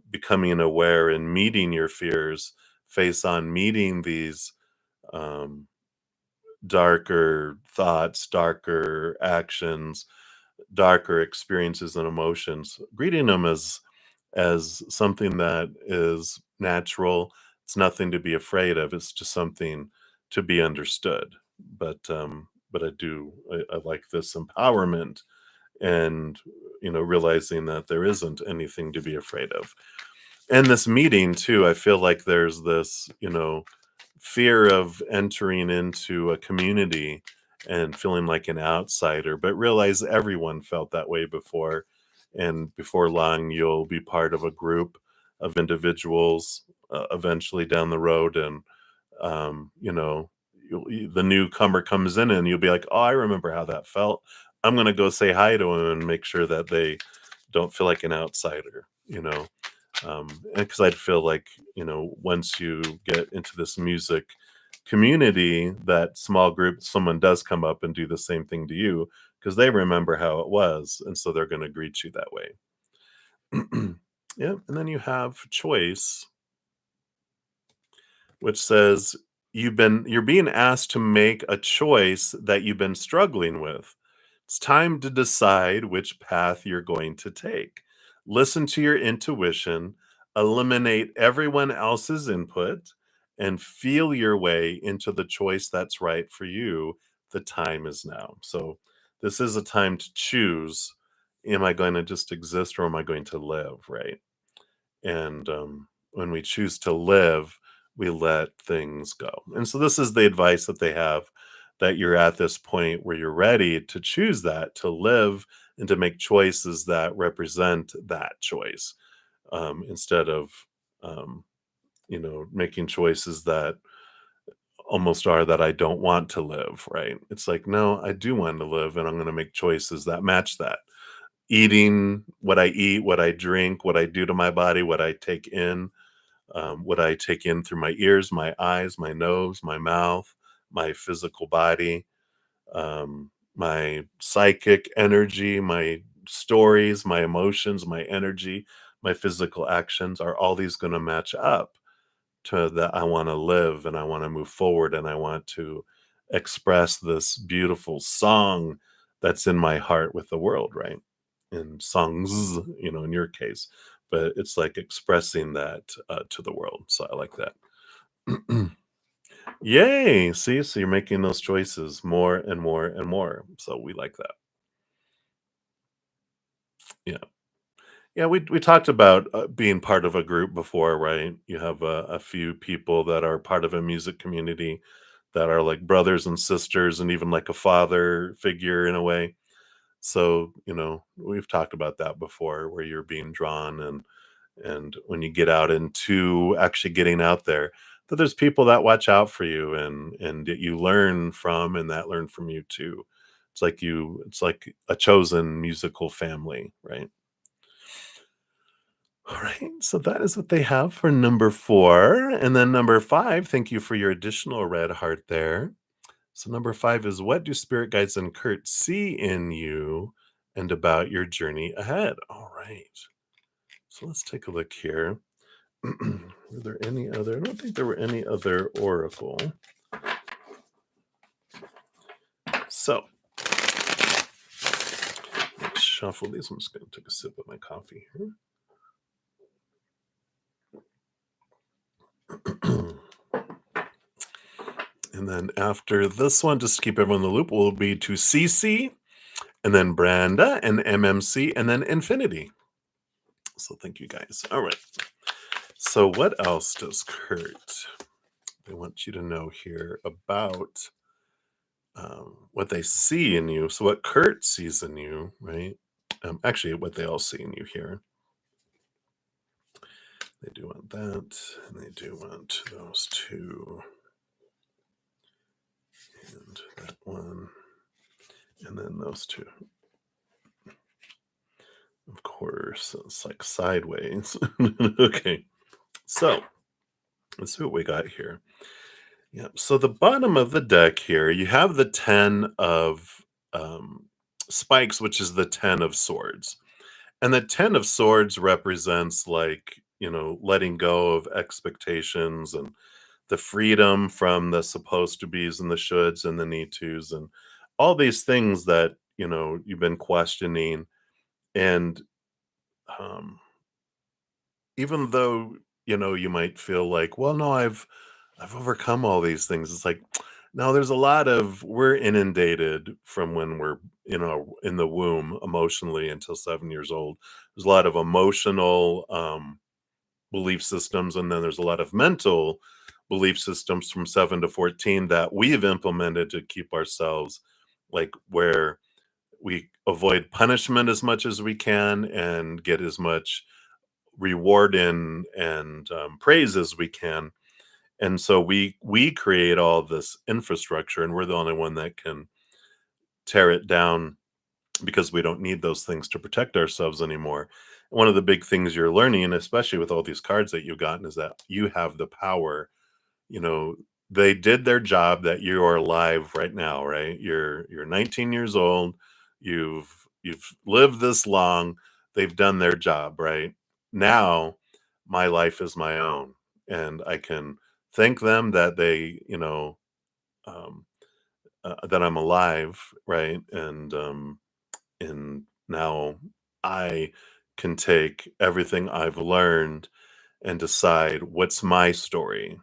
becoming aware and meeting your fears face on, meeting these um, darker thoughts, darker actions, darker experiences and emotions, greeting them as something that is natural. It's nothing to be afraid of. It's just something to be understood. But I like this empowerment and realizing that there isn't anything to be afraid of. And this meeting too, I feel like there's this, fear of entering into a community and feeling like an outsider, but realize everyone felt that way before. And before long, you'll be part of a group of individuals eventually down the road. And, um, you know, the newcomer comes in and you'll be like, oh, I remember how that felt. I'm going to go say hi to him and make sure that they don't feel like an outsider, Because I'd feel like, once you get into this music community, that small group, someone does come up and do the same thing to you because they remember how it was, and so they're going to greet you that way. Yeah, and then you have choice, which says you're being asked to make a choice that you've been struggling with. It's time to decide which path you're going to take. Listen to your intuition, eliminate everyone else's input, and feel your way into the choice that's right for you. The time is now. So this is a time to choose. Am I going to just exist or am I going to live, right? And when we choose to live, we let things go. And so this is the advice that they have, that you're at this point where you're ready to choose that, to live and to make choices that represent that choice, instead of making choices that almost are that I don't want to live, right? It's like, no, I do want to live, and I'm going to make choices that match that. Eating what I eat, what I drink, what I do to my body, what I take in through my ears, my eyes, my nose, my mouth, my physical body, my psychic energy, my stories, my emotions, my energy, my physical actions. Are all these going to match up to that? I want to live and I want to move forward and I want to express this beautiful song that's in my heart with the world, right? And songs, in your case, but it's like expressing that to the world. So I like that. Yay! See, so you're making those choices more and more and more. So we like that. Yeah. Yeah, we talked about being part of a group before, right? You have a few people that are part of a music community that are like brothers and sisters, and even like a father figure in a way. So, we've talked about that before, where you're being drawn, and when you get out into actually getting out there, that there's people that watch out for you, and that you learn from, and that learn from you too. It's like a chosen musical family, right? All right, so that is what they have for number 4. And then number 5, thank you for your additional red heart there. So number 5 is, what do spirit guides and Kurt see in you and about your journey ahead? All right. So let's take a look here. Were there any other? I don't think there were any other oracle. So let's shuffle these. I'm just going to take a sip of my coffee here. And then after this one, just to keep everyone in the loop, will be to CC, and then Branda, and MMC, and then Infinity. So thank you guys. All right. So what else does Kurt? I want you to know here about what they see in you. So what Kurt sees in you, right? Actually, what they all see in you here. They do want that, and they do want those two, and that one, and then those two. Of course, it's like sideways. Okay, so let's see what we got here. Yeah, so the bottom of the deck here, you have the 10 of spikes, which is the 10 of swords. And the 10 of swords represents, like, letting go of expectations and the freedom from the supposed to be's and the shoulds and the need to's and all these things that, you've been questioning. And um, even though, you might feel like, well, no, I've overcome all these things. It's like, no, we're inundated from when we're, in the womb emotionally until 7 years old. There's a lot of emotional belief systems, and then there's a lot of mental belief systems from 7 to 14 that we've implemented to keep ourselves, like, where we avoid punishment as much as we can and get as much reward in and praise as we can. And so we create all this infrastructure, and we're the only one that can tear it down because we don't need those things to protect ourselves anymore. One of the big things you're learning, especially with all these cards that you've gotten, is that you have the power. You know, they did their job, that you are alive right now, right? You're 19 years old. You've lived this long. They've done their job, right? Now my life is my own, and I can thank them that they, um, that I'm alive, right? And now I can take everything I've learned and decide what's my story.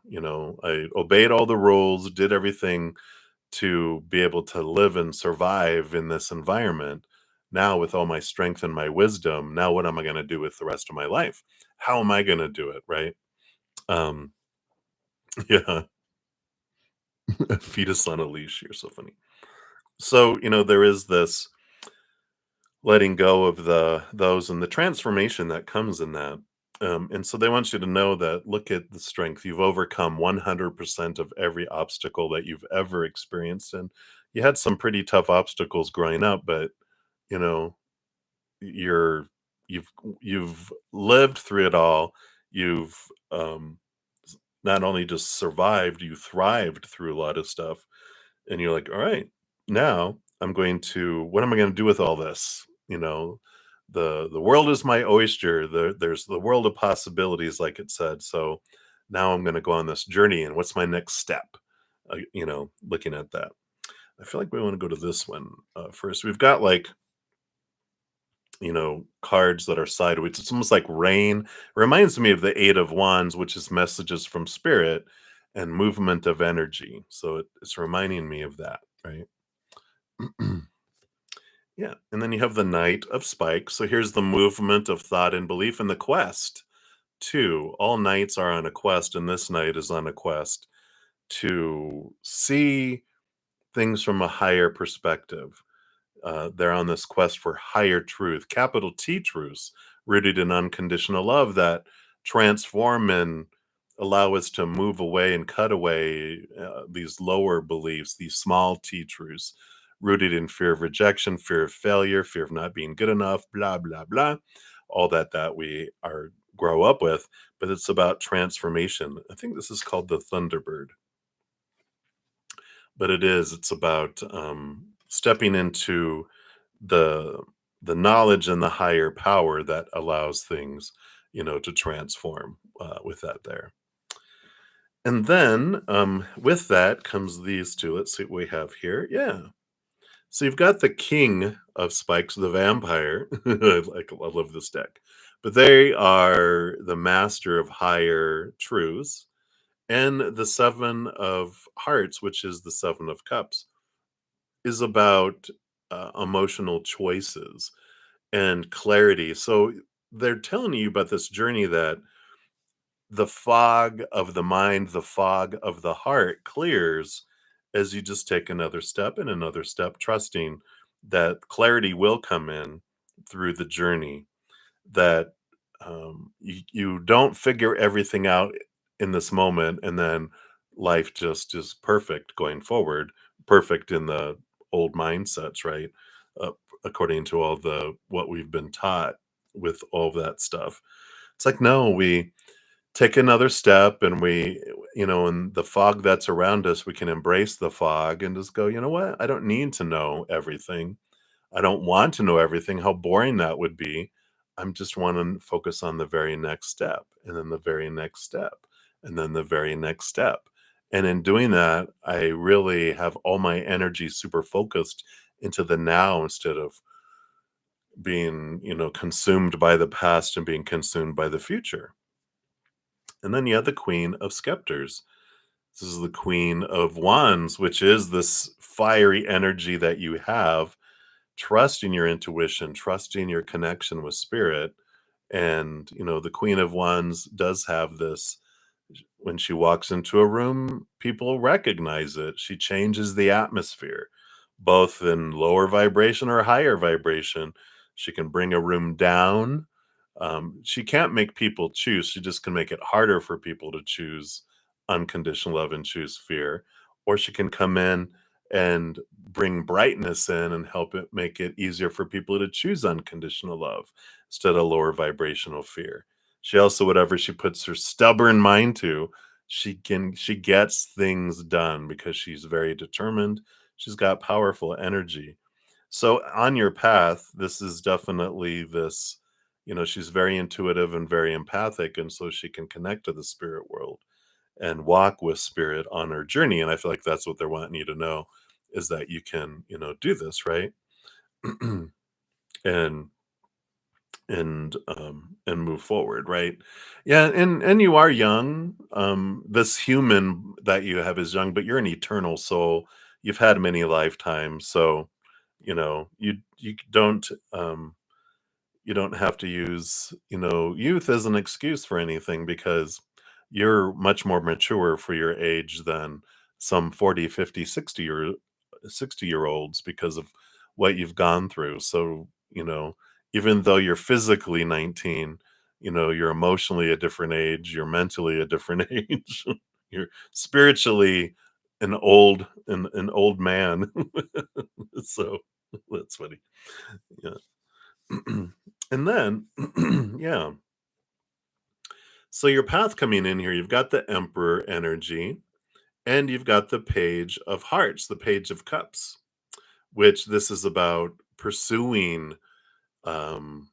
I obeyed all the rules, did everything to be able to live and survive in this environment. Now, with all my strength and my wisdom, now what am I going to do with the rest of my life? How am I going to do it? Right. Um, yeah. Fetus on a leash. You're so funny. So, there is this letting go of those and the transformation that comes in that. And so they want you to know that, look at the strength. You've overcome 100% of every obstacle that you've ever experienced. And you had some pretty tough obstacles growing up, but you know, you're you've you've lived through it all. You've not only just survived, you thrived through a lot of stuff. And you're like, all right, now what am I going to do with all this? The world is my oyster. There's the world of possibilities, like it said. So now I'm going to go on this journey, and what's my next step? Looking at that, I feel like we want to go to this one first. We've got, like, cards that are sideways. It's almost like rain. It reminds me of the Eight of Wands, which is messages from spirit and movement of energy. So it's reminding me of that, right? Yeah, and then you have the Knight of Spikes. So here's the movement of thought and belief in the quest. Two, all knights are on a quest, and this knight is on a quest to see things from a higher perspective. They're on this quest for higher truth, capital T truths, rooted in unconditional love that transform and allow us to move away and cut away these lower beliefs, these small T truths, rooted in fear of rejection, fear of failure, fear of not being good enough, blah, blah, blah, all that we are grow up with. But it's about transformation. I think this is called the Thunderbird, but it's about stepping into the the knowledge and the higher power that allows things, to transform, with that there. And then, with that comes these two. Let's see what we have here. Yeah. So you've got the King of Spikes, the vampire. I love this deck. But they are the master of higher truths. And the Seven of Hearts, which is the Seven of Cups, is about emotional choices and clarity. So they're telling you about this journey, that the fog of the mind, the fog of the heart clears as you just take another step and another step, trusting that clarity will come in through the journey, that you don't figure everything out in this moment and then life just is perfect going forward, perfect in the old mindsets, right? uh, According to all the what we've been taught with all that stuff, it's like, no, we take another step, and in the fog that's around us, we can embrace the fog and just go, you know what, I don't need to know everything. I don't want to know everything. How boring that would be. I'm just want to focus on the very next step, and then the very next step, and then the very next step. And in doing that, I really have all my energy super focused into the now, instead of being, consumed by the past and being consumed by the future. And then you have the Queen of Scepters. This is the Queen of Wands, which is this fiery energy that you have, trusting your intuition, trusting your connection with spirit. And, the Queen of Wands does have this. When she walks into a room, people recognize it. She changes the atmosphere, both in lower vibration or higher vibration. She can bring a room down. She can't make people choose. She just can make it harder for people to choose unconditional love and choose fear. Or she can come in and bring brightness in and help it make it easier for people to choose unconditional love instead of lower vibrational fear. She also, whatever she puts her stubborn mind to, she gets things done because she's very determined. She's got powerful energy. So on your path, this is definitely this, she's very intuitive and very empathic, and so she can connect to the spirit world and walk with spirit on her journey. And I feel like that's what they're wanting you to know is that you can, do this, right? and and move forward, right? Yeah, and you are young. This human that you have is young, but you're an eternal soul. You've had many lifetimes, so um you don't have to use, youth as an excuse for anything because you're much more mature for your age than some 40, 50, 60 year olds because of what you've gone through. So, even though you're physically 19, you're emotionally a different age, you're mentally a different age. You're spiritually an old man. So that's funny. Yeah. And then, yeah. So your path coming in here, you've got the Emperor energy and you've got the Page of Hearts, the Page of Cups, which this is about pursuing um,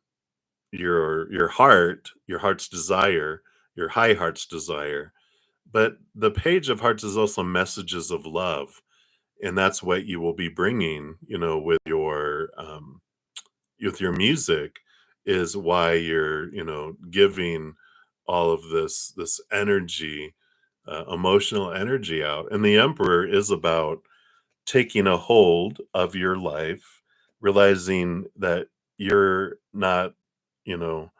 your heart's desire, your high heart's desire. But the Page of Hearts is also messages of love, and that's what you will be bringing, with your music is why you're giving all of this energy, emotional energy out. And the Emperor is about taking a hold of your life, realizing that you're not, you know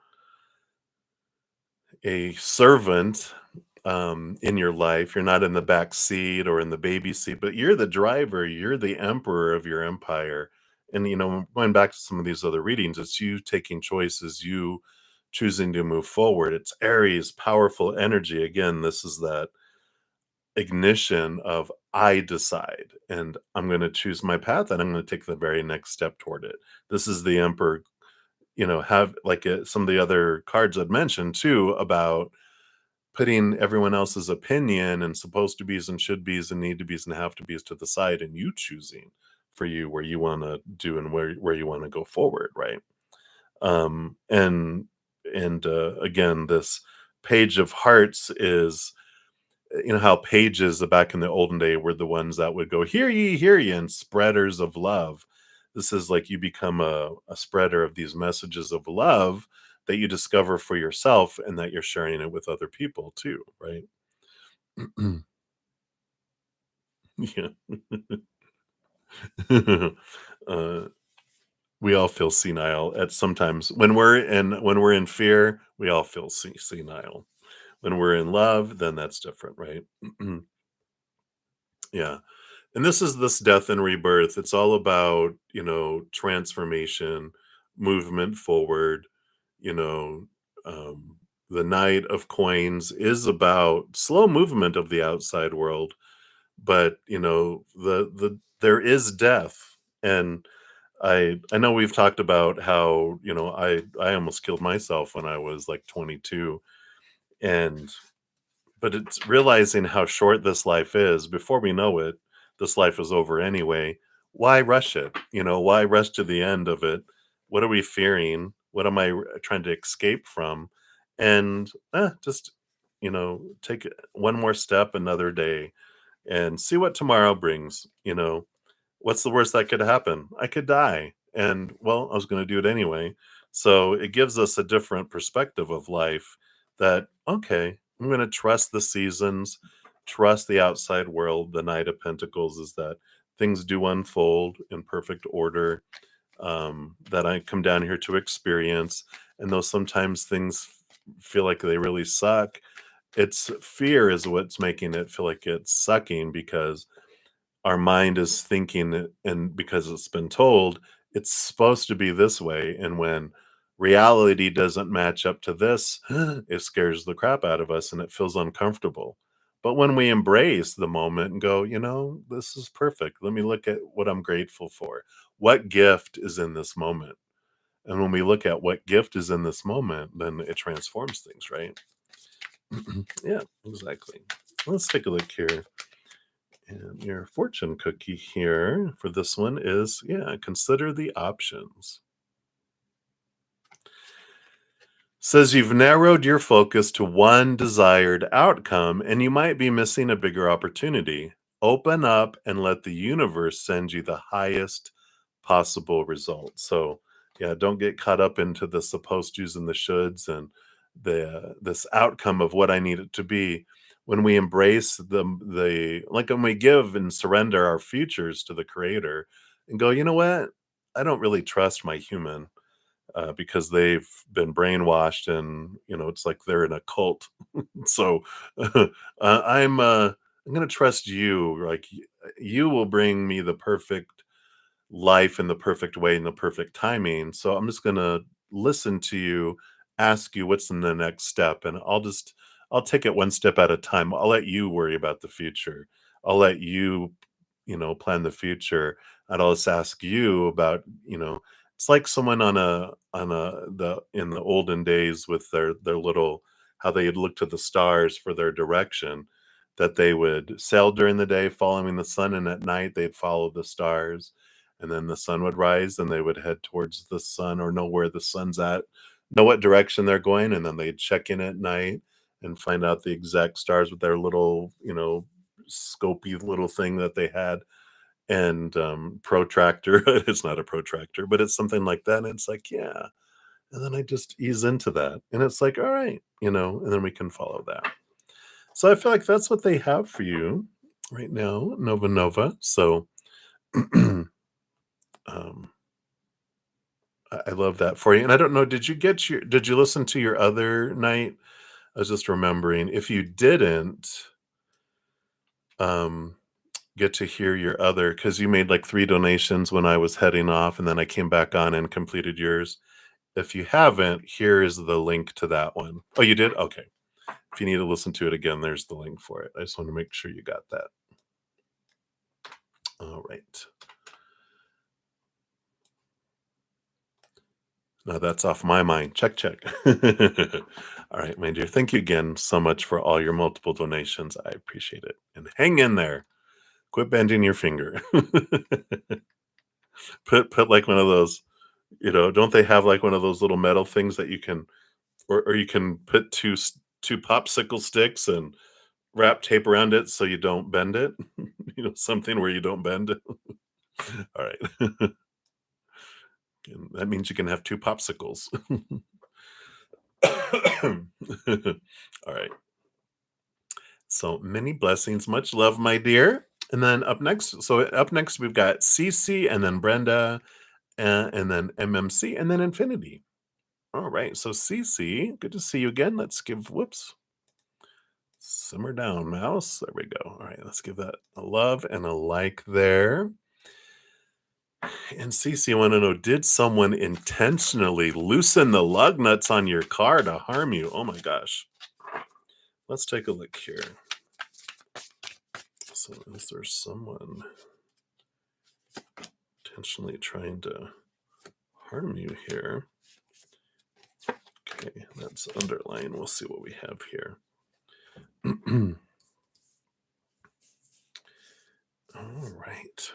a servant in your life. You're not in the back seat or in the baby seat, but you're the driver. You're the emperor of your empire. And going back to some of these other readings, it's you taking choices, you choosing to move forward. It's Aries, powerful energy. Again, this is that ignition of I decide and I'm going to choose my path and I'm going to take the very next step toward it. This is the emperor, have like some of the other cards I'd mentioned too about putting everyone else's opinion and supposed to be's and should be's and need to be's and have to be's to the side and you choosing for you where you want to do and where you want to go forward, right? And again, this Page of Hearts is, how pages back in the olden day were the ones that would go hear ye and spreaders of love. This is like you become a spreader of these messages of love that you discover for yourself and that you're sharing it with other people too, right? Yeah. uh, we all feel senile at sometimes when we're in fear. We all feel senile. When we're in love, then that's different, right? Yeah. And this death and rebirth. It's all about, transformation, movement forward, you know, um, the Knight of Coins is about slow movement of the outside world, but there is death. And I know we've talked about how, I almost killed myself when I was like 22, and but it's realizing how short this life is. Before we know it, this life is over anyway. Why rush it? Why rush to the end of it? What are we fearing? What am I trying to escape from? And just, take one more step another day and see what tomorrow brings. What's the worst that could happen? I could die. And well, I was going to do it anyway. So it gives us a different perspective of life that, okay, I'm going to trust the seasons, trust the outside world. The Knight of Pentacles is that things do unfold in perfect order, that I come down here to experience. And though sometimes things feel like they really suck, it's fear is what's making it feel like it's sucking because our mind is thinking it, and because it's been told it's supposed to be this way, and when reality doesn't match up to this, it scares the crap out of us and it feels uncomfortable. But when we embrace the moment and go, this is perfect. Let me look at what I'm grateful for. What gift is in this moment? And when we look at what gift is in this moment, then it transforms things, right? Yeah, exactly. Let's take a look here. And your fortune cookie here for this one is, yeah, consider the options. Says you've narrowed your focus to one desired outcome and you might be missing a bigger opportunity. Open up and let the universe send you the highest possible result. So, yeah, don't get caught up into the supposed tos and the shoulds and this outcome of what I need it to be. When we embrace the like when we give and surrender our futures to the creator and go, you know what? I don't really trust my human because they've been brainwashed and it's like they're in a cult. So I'm going to trust you. Like you will bring me the perfect life in the perfect way in the perfect timing. So I'm just going to listen to you, ask you what's in the next step, and I'll take it one step at a time. I'll let you worry about the future. I'll let you, plan the future. And I'll just ask you about, it's like someone on a the in the olden days with their little how they'd look to the stars for their direction, that they would sail during the day following the sun, and at night they'd follow the stars, and then the sun would rise and they would head towards the sun or know where the sun's at, know what direction they're going, and then they'd check in at night and find out the exact stars with their little, scopy little thing that they had and protractor. It's not a protractor, but it's something like that. And it's like, yeah. And then I just ease into that. And it's like, all right, and then we can follow that. So I feel like that's what they have for you right now, Nova Nova. So um I love that for you. And I don't know, did you listen to your other night? I was just remembering. If you didn't, um, get to hear your other, because you made like 3 donations when I was heading off, and then I came back on and completed yours. If you haven't, here is the link to that one. Oh, you did? Okay. If you need to listen to it again, there's the link for it. I just want to make sure you got that. All right. Now that's off my mind. Check, check. All right, my dear. Thank you again so much for all your multiple donations. I appreciate it. And hang in there. Quit bending your finger. Put like one of those, don't they have like one of those little metal things that you can or you can put two popsicle sticks and wrap tape around it so you don't bend it? Something where you don't bend it. All right. And that means you can have two popsicles. All right. So many blessings, much love, my dear. And then up next we've got Cece, and then Brenda, and then MMC, and then Infinity. All right. So Cece, good to see you again. Let's give whoops. Simmer down, mouse. There we go. All right, let's give that a love and a like there. And Cece, I want to know, did someone intentionally loosen the lug nuts on your car to harm you? Oh my gosh. Let's take a look here. So is there someone intentionally trying to harm you here? Okay, that's underline. We'll see what we have here. All right.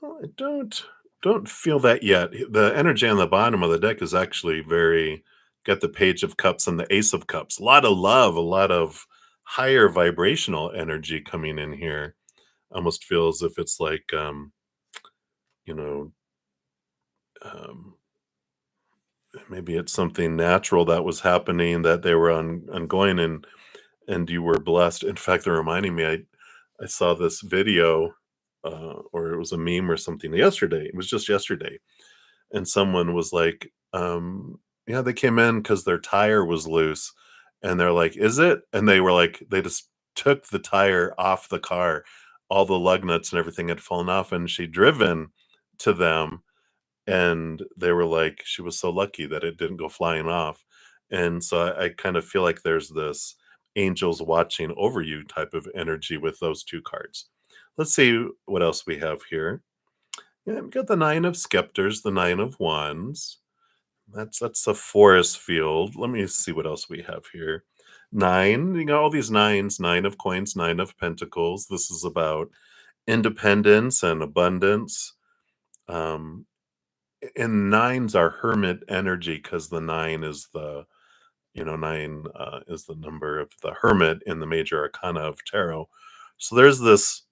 Well, I don't feel that yet. The energy on the bottom of the deck is actually very got the Page of Cups and the Ace of Cups. A lot of love, a lot of higher vibrational energy coming in here. Almost feels if it's like you know, um maybe it's something natural that was happening that they were ongoing and you were blessed. In fact, they're reminding me I saw this video or it was a meme or something yesterday. It was just yesterday. And someone was like, yeah, they came in because their tire was loose. And they're like, is it? And they were like, they just took the tire off the car. All the lug nuts and everything had fallen off. And she driven to them. And they were like, she was so lucky that it didn't go flying off. And so I kind of feel like there's this. angels watching over you type of energy with those two cards. Let's see what else we have here. Yeah, we got the Nine of Scepters, the Nine of Wands. That's a forest field. Let me see what else we have here. Nine, you got all these nines, Nine of Coins, Nine of Pentacles. This is about independence and abundance. Um, and nines are hermit energy because the nine is nine is the number of the hermit in the major arcana of tarot. So there's this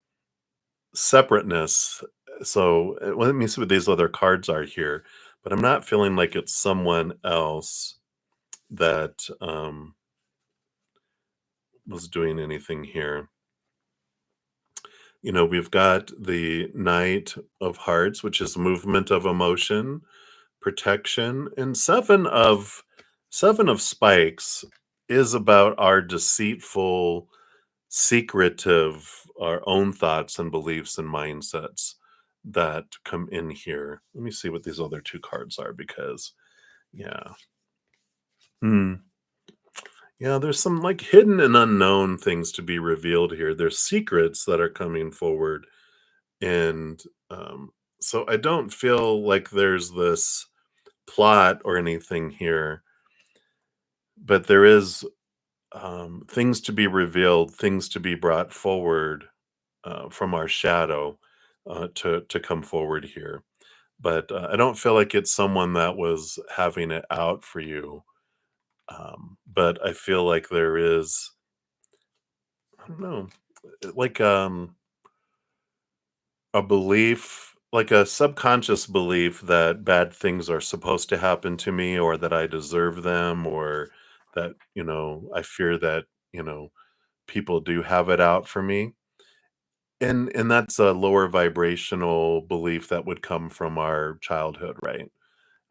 separateness. So let me see what these other cards are here, but I'm not feeling like it's someone else that was doing anything here. We've got the Knight of Hearts, which is movement of emotion, protection, and Seven of Spikes is about our deceitful, secretive, our own thoughts and beliefs and mindsets that come in here. Let me see what these other two cards are because, yeah. Hmm. Yeah, there's some like hidden and unknown things to be revealed here. There's secrets that are coming forward. And so I don't feel like there's this plot or anything here, but there is things to be revealed, things to be brought forward from our shadow to come forward here. But I don't feel like it's someone that was having it out for you. But I feel like there is, I don't know, like a belief, like a subconscious belief that bad things are supposed to happen to me or that I deserve them or that, I fear that, you know, people do have it out for me. And that's a lower vibrational belief that would come from our childhood, right?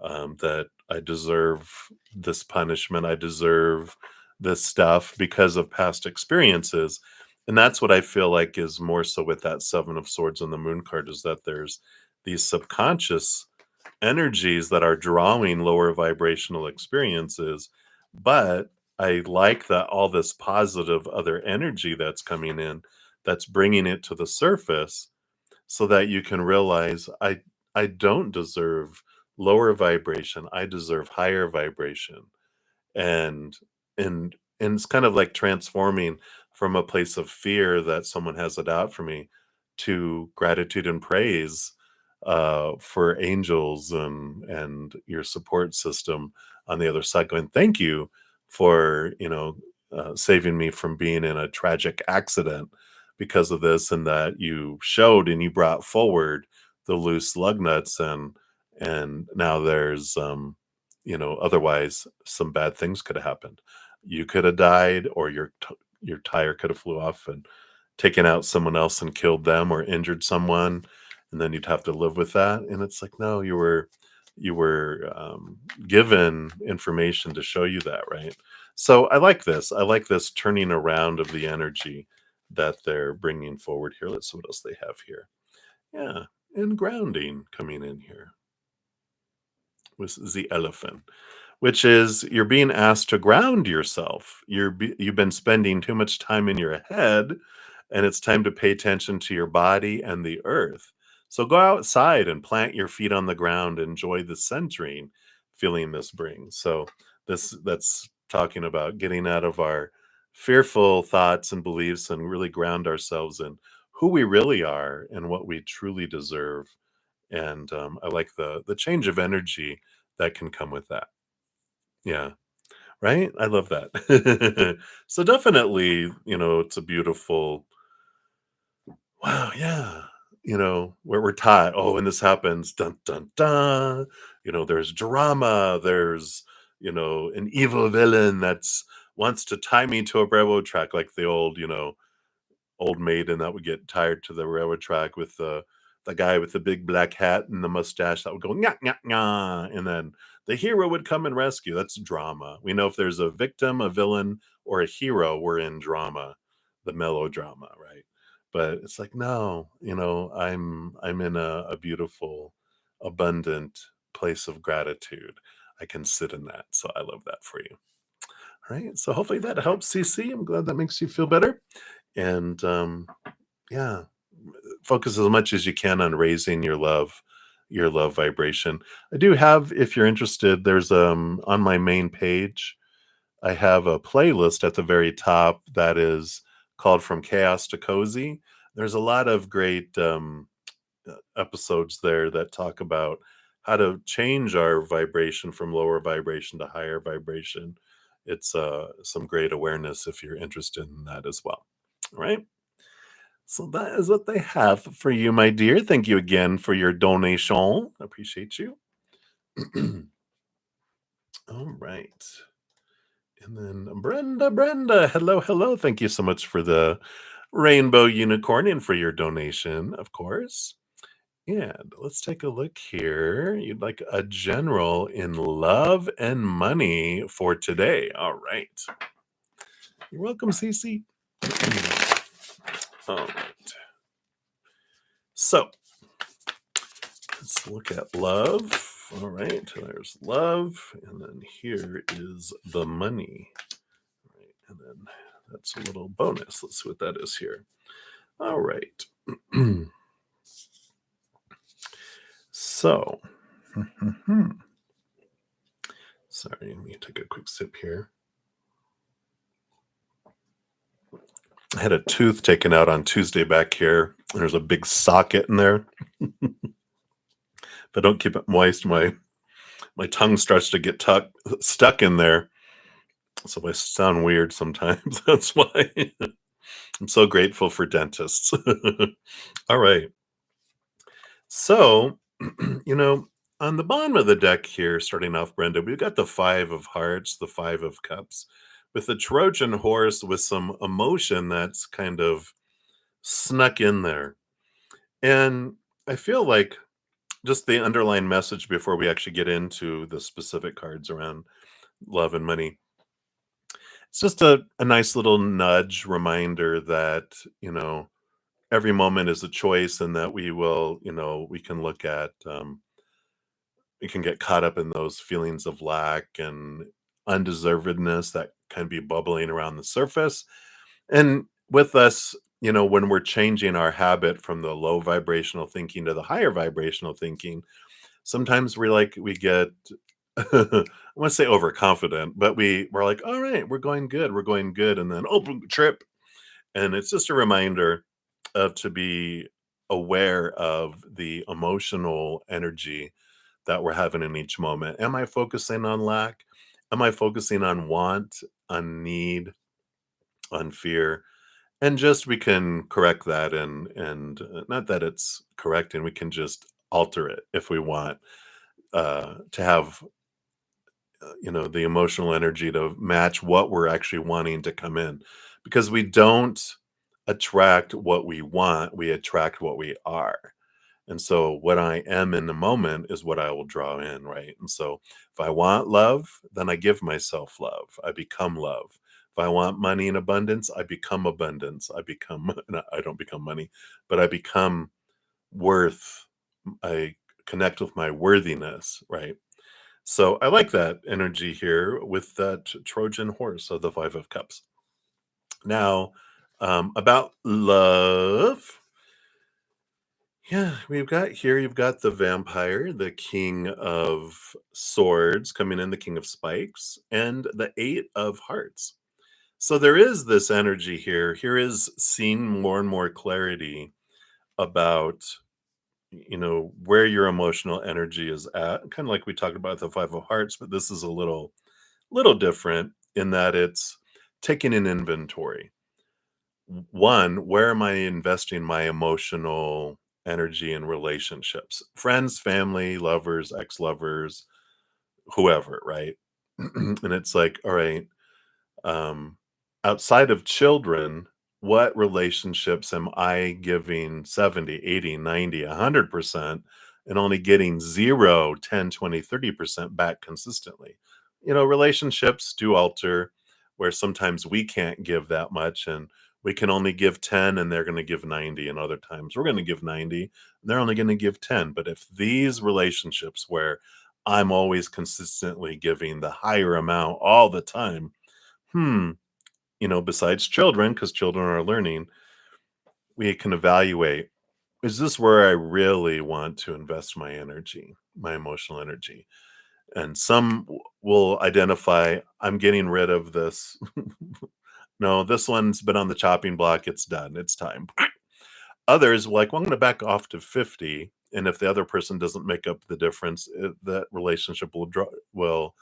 That I deserve this punishment, I deserve this stuff because of past experiences. And that's what I feel like is more so with that Seven of Swords on the Moon card is that there's these subconscious energies that are drawing lower vibrational experiences. But I like that all this positive other energy that's coming in, that's bringing it to the surface so that you can realize I don't deserve lower vibration. I deserve higher vibration. And and it's kind of like transforming from a place of fear that someone has it out for me to gratitude and praise for angels and your support system on the other side going thank you for saving me from being in a tragic accident because of this and that you showed and you brought forward the loose lug nuts and now there's otherwise some bad things could have happened. You could have died or your tire could have flew off and taken out someone else and killed them or injured someone, and then you'd have to live with that, and it's like, no, you were given information to show you that, right? So I like this turning around of the energy that they're bringing forward here. Let's see what else they have here. Yeah, and grounding coming in here was the elephant, which is you're being asked to ground yourself. You've been spending too much time in your head, and it's time to pay attention to your body and the earth. So go outside and plant your feet on the ground. Enjoy the centering feeling this brings. So that's talking about getting out of our fearful thoughts and beliefs and really ground ourselves in who we really are and what we truly deserve. And I like the change of energy that can come with that. Yeah. Right? I love that. So definitely, it's a beautiful wow, yeah. Where we're taught, oh, when this happens, dun dun dun. There's drama, there's, an evil villain that's wants to tie me to a railroad track like the old maiden that would get tied to the railroad track with the guy with the big black hat and the mustache that would go nya nya nya, and then the hero would come and rescue. That's drama. We know if there's a victim, a villain, or a hero, we're in drama, the melodrama, right? But it's like, no, I'm in a beautiful, abundant place of gratitude. I can sit in that. So I love that for you. All right. So hopefully that helps, CC. I'm glad that makes you feel better. And yeah, focus as much as you can on raising your love vibration. I do have, if you're interested, there's on my main page, I have a playlist at the very top that is called From Chaos to Cozy. There's a lot of great episodes there that talk about how to change our vibration from lower vibration to higher vibration. It's some great awareness if you're interested in that as well. All right. So that is what they have for you, my dear. Thank you again for your donation. Appreciate you. All right. And then Brenda, hello, hello. Thank you so much for the rainbow unicorn and for your donation, of course. And let's take a look here. You'd like a general in love and money for today. All right. You're welcome, Cece. All right. So let's look at love. All right. There's love. And then here is the money. All right. And then that's a little bonus. Let's see what that is here. All right. So, sorry, let me take a quick sip here. I had a tooth taken out on Tuesday back here. There's a big socket in there. If I don't keep it moist, my tongue starts to get stuck in there. So I sound weird sometimes. That's why I'm so grateful for dentists. All right. So, on the bottom of the deck here, starting off, Brenda, we've got the Five of Hearts, the Five of Cups, with the Trojan horse with some emotion that's kind of snuck in there. And I feel like just the underlying message before we actually get into the specific cards around love and money. It's just a nice little nudge reminder that, every moment is a choice and that we will, we can look at, we can get caught up in those feelings of lack and undeservedness that can be bubbling around the surface. And with us, when we're changing our habit from the low vibrational thinking to the higher vibrational thinking, sometimes we get I want to say overconfident, but we're like, all right, we're going good, and then open trip. And it's just a reminder of to be aware of the emotional energy that we're having in each moment. Am I focusing on lack? Am I focusing on want, on need, on fear? And just we can correct that, and not that it's correcting, we can just alter it if we want to have the emotional energy to match what we're actually wanting to come in, because we don't attract what we want, we attract what we are. And so what I am in the moment is what I will draw in, right? And so if I want love, then I give myself love. I become love. If I want money in abundance, I become abundance. I become, no, I don't become money, but I become worth. I connect with my worthiness, right? So I like that energy here with that Trojan horse of the Five of Cups. Now, about love. Yeah, you've got the vampire, the king of swords coming in, the king of spikes, and the eight of hearts. So there is this energy here. Here is seeing more and more clarity about, where your emotional energy is at. Kind of like we talked about the five of hearts, but this is a little different in that it's taking an inventory. One, where am I investing my emotional energy in relationships? Friends, family, lovers, ex-lovers, whoever, right? And it's like, all right, um, outside of children, what relationships am I giving 70, 80, 90, 100% and only getting 0, 10, 20, 30% back consistently? Relationships do alter where sometimes we can't give that much and we can only give 10 and they're going to give 90, and other times we're going to give 90 and they're only going to give 10. But if these relationships where I'm always consistently giving the higher amount all the time, hmm, besides children, because children are learning, we can evaluate, is this where I really want to invest my energy, my emotional energy? And some will identify, I'm getting rid of this. No, this one's been on the chopping block. It's done. It's time. Others, like, well, I'm going to back off to 50. And if the other person doesn't make up the difference, that relationship will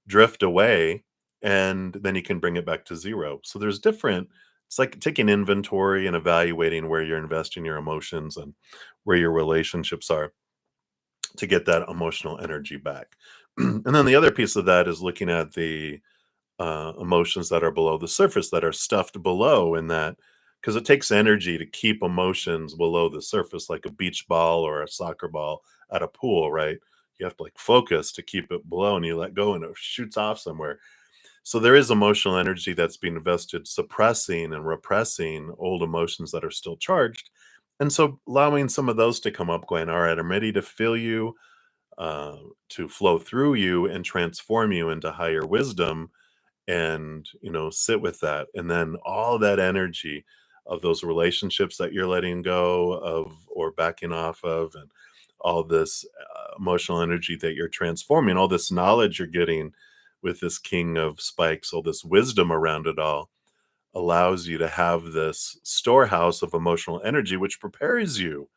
drift away, and then you can bring it back to zero. So there's different, it's like taking inventory and evaluating where you're investing your emotions and where your relationships are to get that emotional energy back. And then the other piece of that is looking at the emotions that are below the surface, that are stuffed below, in that, because it takes energy to keep emotions below the surface, like a beach ball or a soccer ball at a pool, right? You have to like focus to keep it below, and you let go and it shoots off somewhere. So there is emotional energy that's being invested suppressing and repressing old emotions that are still charged. And so allowing some of those to come up, going, all right, I'm ready to feel you, uh, to flow through you and transform you into higher wisdom, and sit with that, and then all that energy of those relationships that you're letting go of or backing off of, and all this emotional energy that you're transforming, all this knowledge you're getting with this king of spikes, all this wisdom around it all, allows you to have this storehouse of emotional energy, which prepares you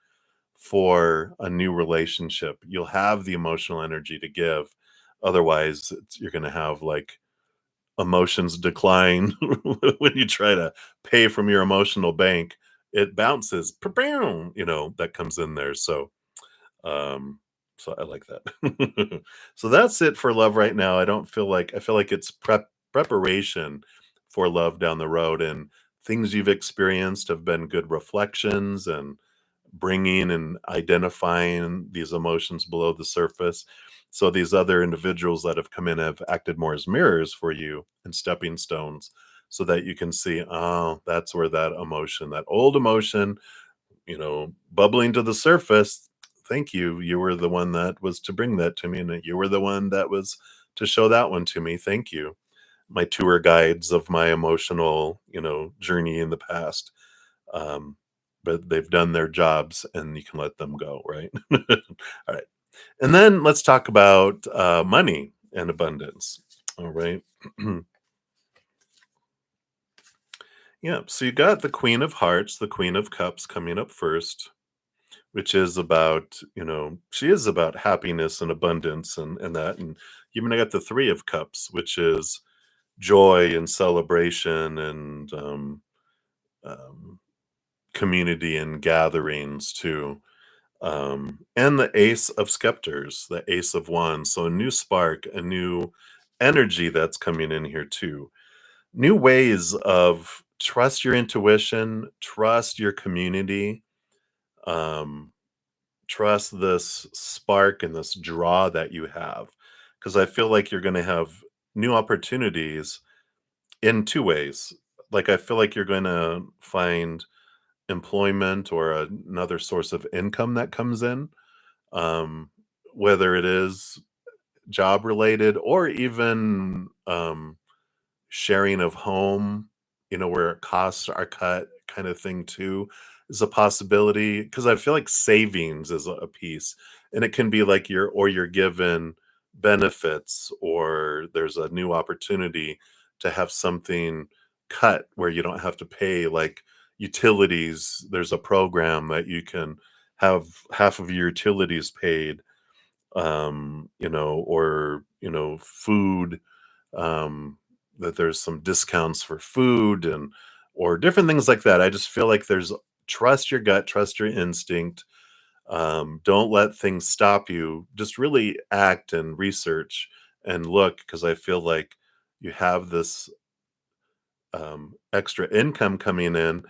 for a new relationship. You'll have the emotional energy to give. Otherwise, you're going to have like emotions decline. When you try to pay from your emotional bank, it bounces. Pa-boom, that comes in there. Um, so I like that. So that's it for love right now. I feel like it's preparation for love down the road, and things you've experienced have been good reflections and bringing and identifying these emotions below the surface. So these other individuals that have come in have acted more as mirrors for you and stepping stones, so that you can see, oh, that's where that emotion, that old emotion, bubbling to the surface. Thank you. You were the one that was to bring that to me, and you were the one that was to show that one to me. Thank you. My tour guides of my emotional, journey in the past. Um, but they've done their jobs, and you can let them go, right? All right. And then let's talk about money and abundance. All right. Yeah. So you got the Queen of Hearts, the Queen of Cups coming up first, which is about, she is about happiness and abundance, and that. And you even got the Three of Cups, which is joy and celebration, and um, community and gatherings too. And the Ace of Scepters, the Ace of Wands. So a new spark, a new energy that's coming in here too. New ways of trust your intuition, trust your community, um, trust this spark and this draw that you have. Because I feel like you're going to have new opportunities in two ways. Like, I feel like you're going to find employment or another source of income that comes in, um, whether it is job related or even sharing of home, where costs are cut, kind of thing too, is a possibility. Because I feel like savings is a piece, and it can be like you're given benefits, or there's a new opportunity to have something cut where you don't have to pay, like utilities. There's a program that you can have half of your utilities paid, or food, that there's some discounts for food, and or different things like that. I just feel like there's, trust your gut, trust your instinct. Don't let things stop you. Just really act and research and look, because I feel like you have this extra income coming in,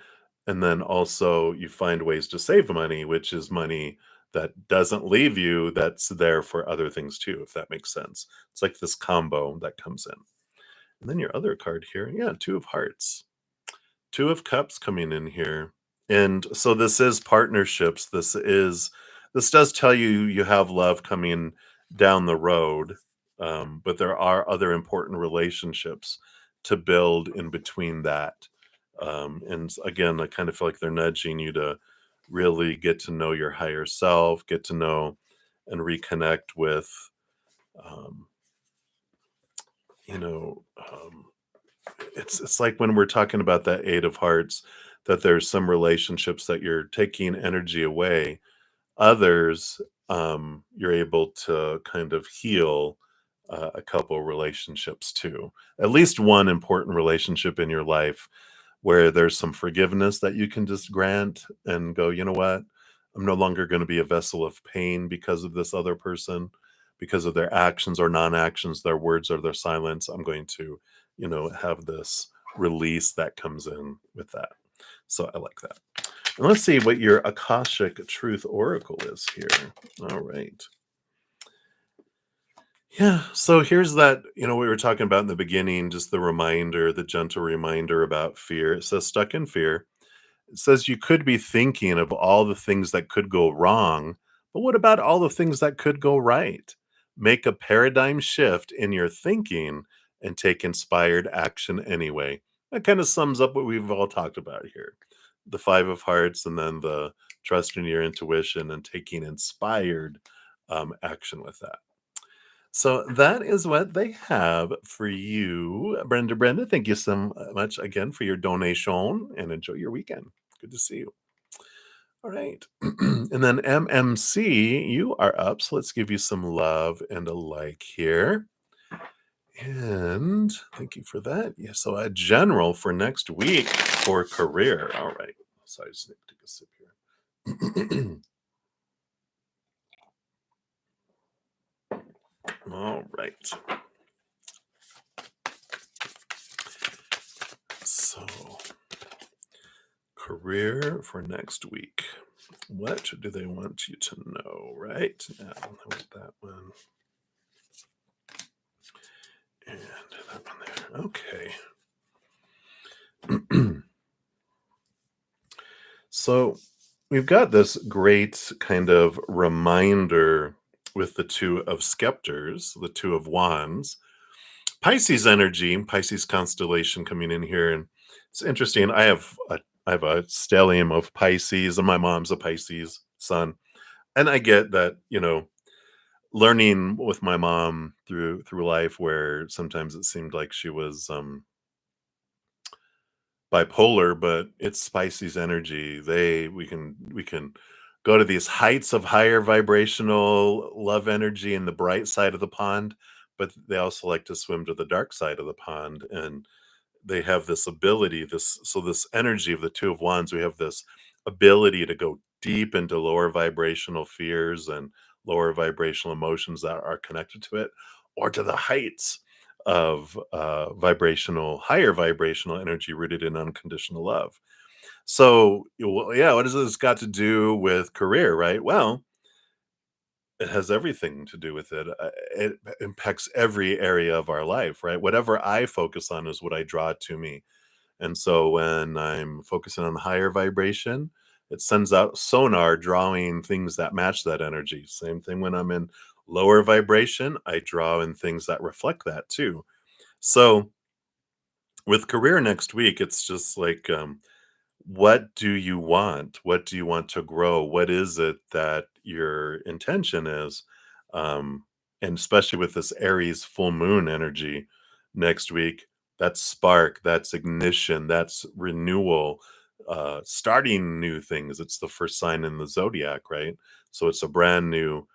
and then also you find ways to save money, which is money that doesn't leave you, that's there for other things too, if that makes sense. It's like this combo that comes in. And then your other card here, yeah, Two of Hearts, Two of Cups coming in here. And so this is partnerships. This does tell you you have love coming down the road, but there are other important relationships to build in between that. And again, I kind of feel like they're nudging you to really get to know your higher self, get to know and reconnect with, um, you know, it's like when we're talking about that Eight of Hearts, that there's some relationships that you're taking energy away. Others, you're able to kind of heal a couple relationships too. At least one important relationship in your life where there's some forgiveness that you can just grant and go, you know what? I'm no longer going to be a vessel of pain because of this other person, because of their actions or non actions, their words or their silence. I'm going to, have this release that comes in with that. So I like that. And let's see what your Akashic Truth Oracle is here. All right. Yeah. So here's that, we were talking about in the beginning, just the reminder, the gentle reminder about fear. It says, stuck in fear. It says you could be thinking of all the things that could go wrong, but what about all the things that could go right? Make a paradigm shift in your thinking and take inspired action anyway. That kind of sums up what we've all talked about here. The Five of Hearts, and then the trust in your intuition and taking inspired action with that. So that is what they have for you, Brenda. Brenda, thank you so much again for your donation and enjoy your weekend. Good to see you. All right. And then MMC, you are up. So let's give you some love and a like here. And thank you for that. Yeah. So a general for next week for career. All right. So I just need to take a sip here. All right. So career for next week. What do they want you to know? Right now, I want that one and that one there. Okay. So we've got this great kind of reminder with the Two of Scepters, the Two of Wands, Pisces energy, Pisces constellation coming in here, and it's interesting. I have a stellium of Pisces, and my mom's a Pisces sun, and I get that, learning with my mom through life, where sometimes it seemed like she was bipolar, but it's Pisces energy. We can go to these heights of higher vibrational love energy in the bright side of the pond, but they also like to swim to the dark side of the pond, and they have this ability, this energy of the Two of Wands, we have this ability to go deep into lower vibrational fears and lower vibrational emotions that are connected to it, or to the heights of higher vibrational energy rooted in unconditional love. So, yeah, what does this got to do with career, right? Well, it has everything to do with it. It impacts every area of our life, right? Whatever I focus on is what I draw to me. And so when I'm focusing on higher vibration, it sends out sonar drawing things that match that energy. Same thing when I'm in lower vibration, I draw in things that reflect that too. So with career next week, it's just like, what do you want? What do you want to grow? What is it that your intention is? Um, and especially with this Aries full moon energy next week, that's spark, that's ignition, that's renewal, starting new things. It's the first sign in the zodiac, right? So it's a brand new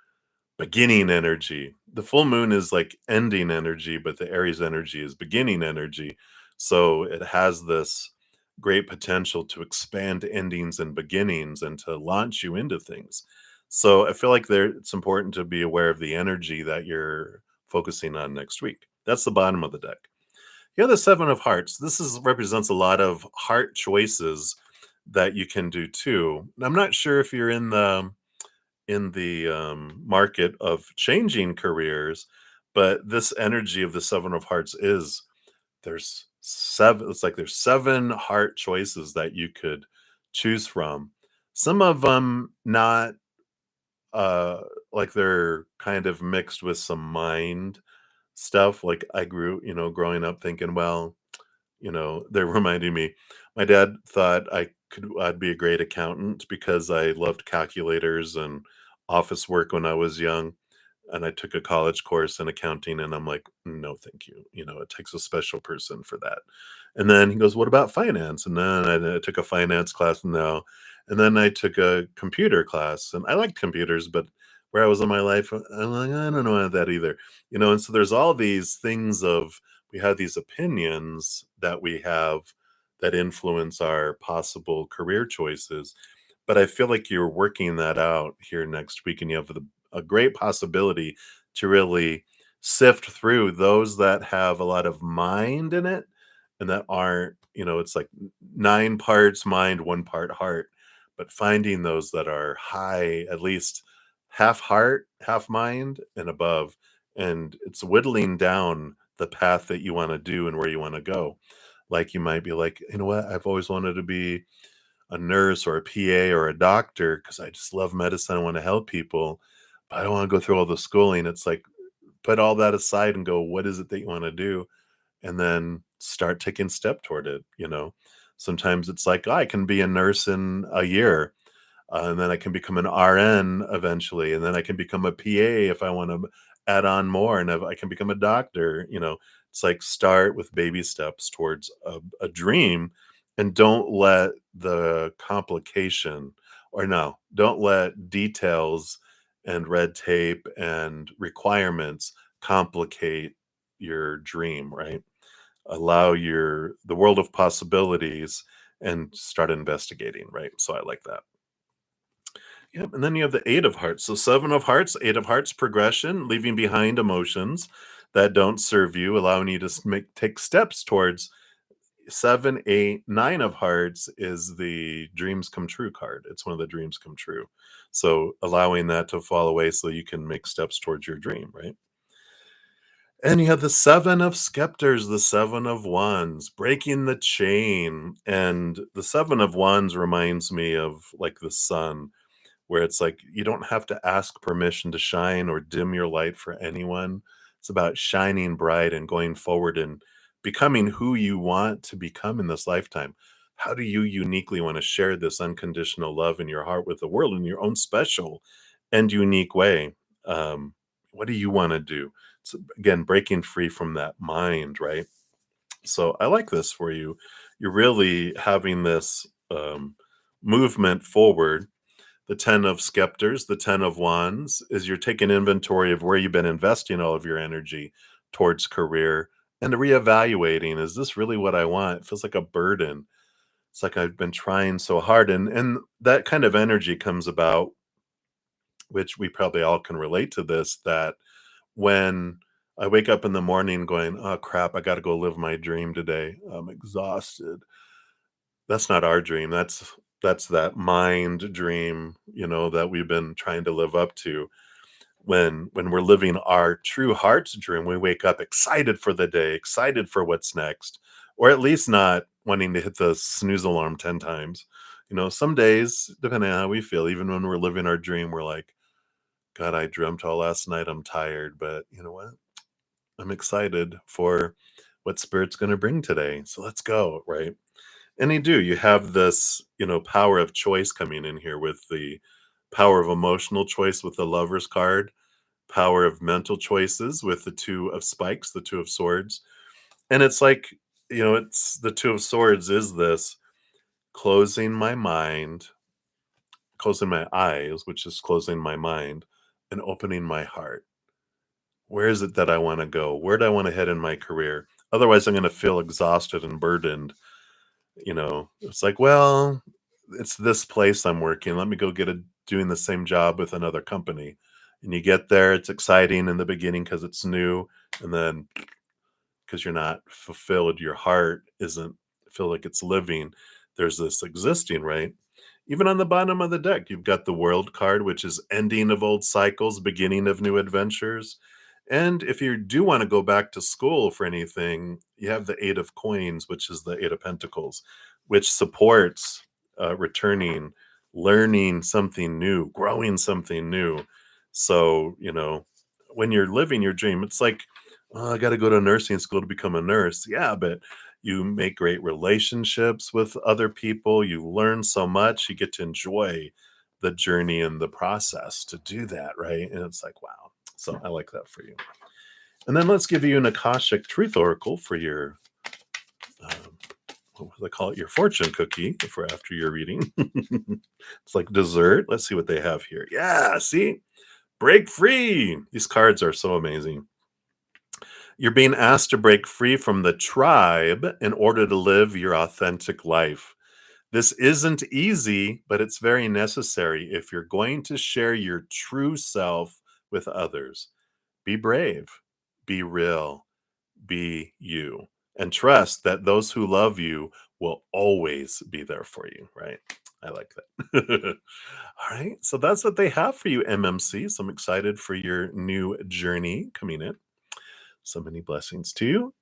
beginning energy. The full moon is like ending energy, but the Aries energy is beginning energy. So it has this great potential to expand endings and beginnings and to launch you into things. So I feel like it's important to be aware of the energy that you're focusing on next week. That's the bottom of the deck. You have the Seven of Hearts. This is represents a lot of heart choices that you can do too. I'm not sure if you're in the market of changing careers, but this energy of the Seven of Hearts is there's seven. It's like there's seven heart choices that you could choose from. Some of them not like they're kind of mixed with some mind stuff. Like I growing up thinking, well, They're reminding me. My dad thought I'd be a great accountant because I loved calculators and office work when I was young, and I took a college course in accounting, and I'm like, "No, thank you." It takes a special person for that. And then he goes, "What about finance?" And then I took a finance class, no. And then I took a computer class, and I liked computers, but where I was in my life, I'm like, I don't know that either. And so there's all these things of we have these opinions that we have that influence our possible career choices. But I feel like you're working that out here next week, and you have a great possibility to really sift through those that have a lot of mind in it and that aren't, it's like nine parts mind, one part heart. But finding those that are high, at least half heart, half mind, and above. And it's whittling down the path that you want to do and where you want to go. Like you might be like, you know what, I've always wanted to be a nurse or a PA or a doctor because I just love medicine. I want to help people, but I don't want to go through all the schooling. It's like put all that aside and go, what is it that you want to do? And then start taking step toward it. Sometimes it's like, "Oh, I can be a nurse in a year, and then I can become an RN eventually, and then I can become a PA if I want to add on more, and if I can become a doctor. It's like start with baby steps towards a dream, and don't let the complication, or no, don't let details and red tape and requirements complicate your dream, right? Allow the world of possibilities and start investigating, right? So I like that. Yep, and then you have the 8 of Hearts. So 7 of Hearts, 8 of Hearts progression, leaving behind emotions that don't serve you, allowing you to take steps towards 7, 8, 9 of Hearts is the dreams come true card. It's one of the dreams come true. So allowing that to fall away so you can make steps towards your dream, right? And you have the 7 of Scepters, the 7 of Wands, breaking the chain. And the 7 of Wands reminds me of like the sun, where it's like you don't have to ask permission to shine or dim your light for anyone. It's about shining bright and going forward and becoming who you want to become in this lifetime. How do you uniquely want to share this unconditional love in your heart with the world in your own special and unique way? What do you want to do? So again, breaking free from that mind, right? So I like this for you. You're really having this movement forward. The 10 of Scepters, the 10 of Wands is you're taking inventory of where you've been investing all of your energy towards career and reevaluating, is this really what I want? It feels like a burden. It's like I've been trying so hard. And that kind of energy comes about, which we probably all can relate to this, that when I wake up in the morning going, oh crap, I got to go live my dream today. I'm exhausted. That's not our dream. That's that mind dream, that we've been trying to live up to. When we're living our true heart's dream, we wake up excited for the day, excited for what's next, or at least not wanting to hit the snooze alarm 10 times. Some days, depending on how we feel, even when we're living our dream, we're like, God, I dreamt all last night. I'm tired, but you know what? I'm excited for what spirit's going to bring today. So let's go, right? And you do. You have this, power of choice coming in here with the power of emotional choice with the Lover's card, power of mental choices with the Two of Spikes, the Two of Swords. And it's like, it's the Two of Swords is this closing my mind, closing my eyes, which is closing my mind, and opening my heart. Where is it that I want to go? Where do I want to head in my career? Otherwise, I'm going to feel exhausted and burdened. It's like, well, it's this place I'm working. Let me go get doing the same job with another company. And you get there, it's exciting in the beginning because it's new. And then because you're not fulfilled, your heart isn't feel like it's living. There's this existing, right? Even on the bottom of the deck, you've got the world card, which is ending of old cycles, beginning of new adventures. And if you do want to go back to school for anything, you have the Eight of Coins, which is the Eight of Pentacles, which supports returning, learning something new, growing something new. So, when you're living your dream, it's like, "Oh, I gotta go to nursing school to become a nurse." Yeah, but You make great relationships with other people. You learn so much. You get to enjoy the journey and the process to do that, right? And it's like, wow. So I like that for you. And then let's give you an Akashic Truth Oracle for your, um, what do they call it? Your fortune cookie for after your reading. It's like dessert. Let's see what they have here. Yeah, see? Break free. These cards are so amazing. You're being asked to break free from the tribe in order to live your authentic life. This isn't easy, but it's very necessary if you're going to share your true self with others. Be brave, be real, be you, and trust that those who love you will always be there for you, right? I like that. All right. So that's what they have for you, MMC. So I'm excited for your new journey coming in. So many blessings to you.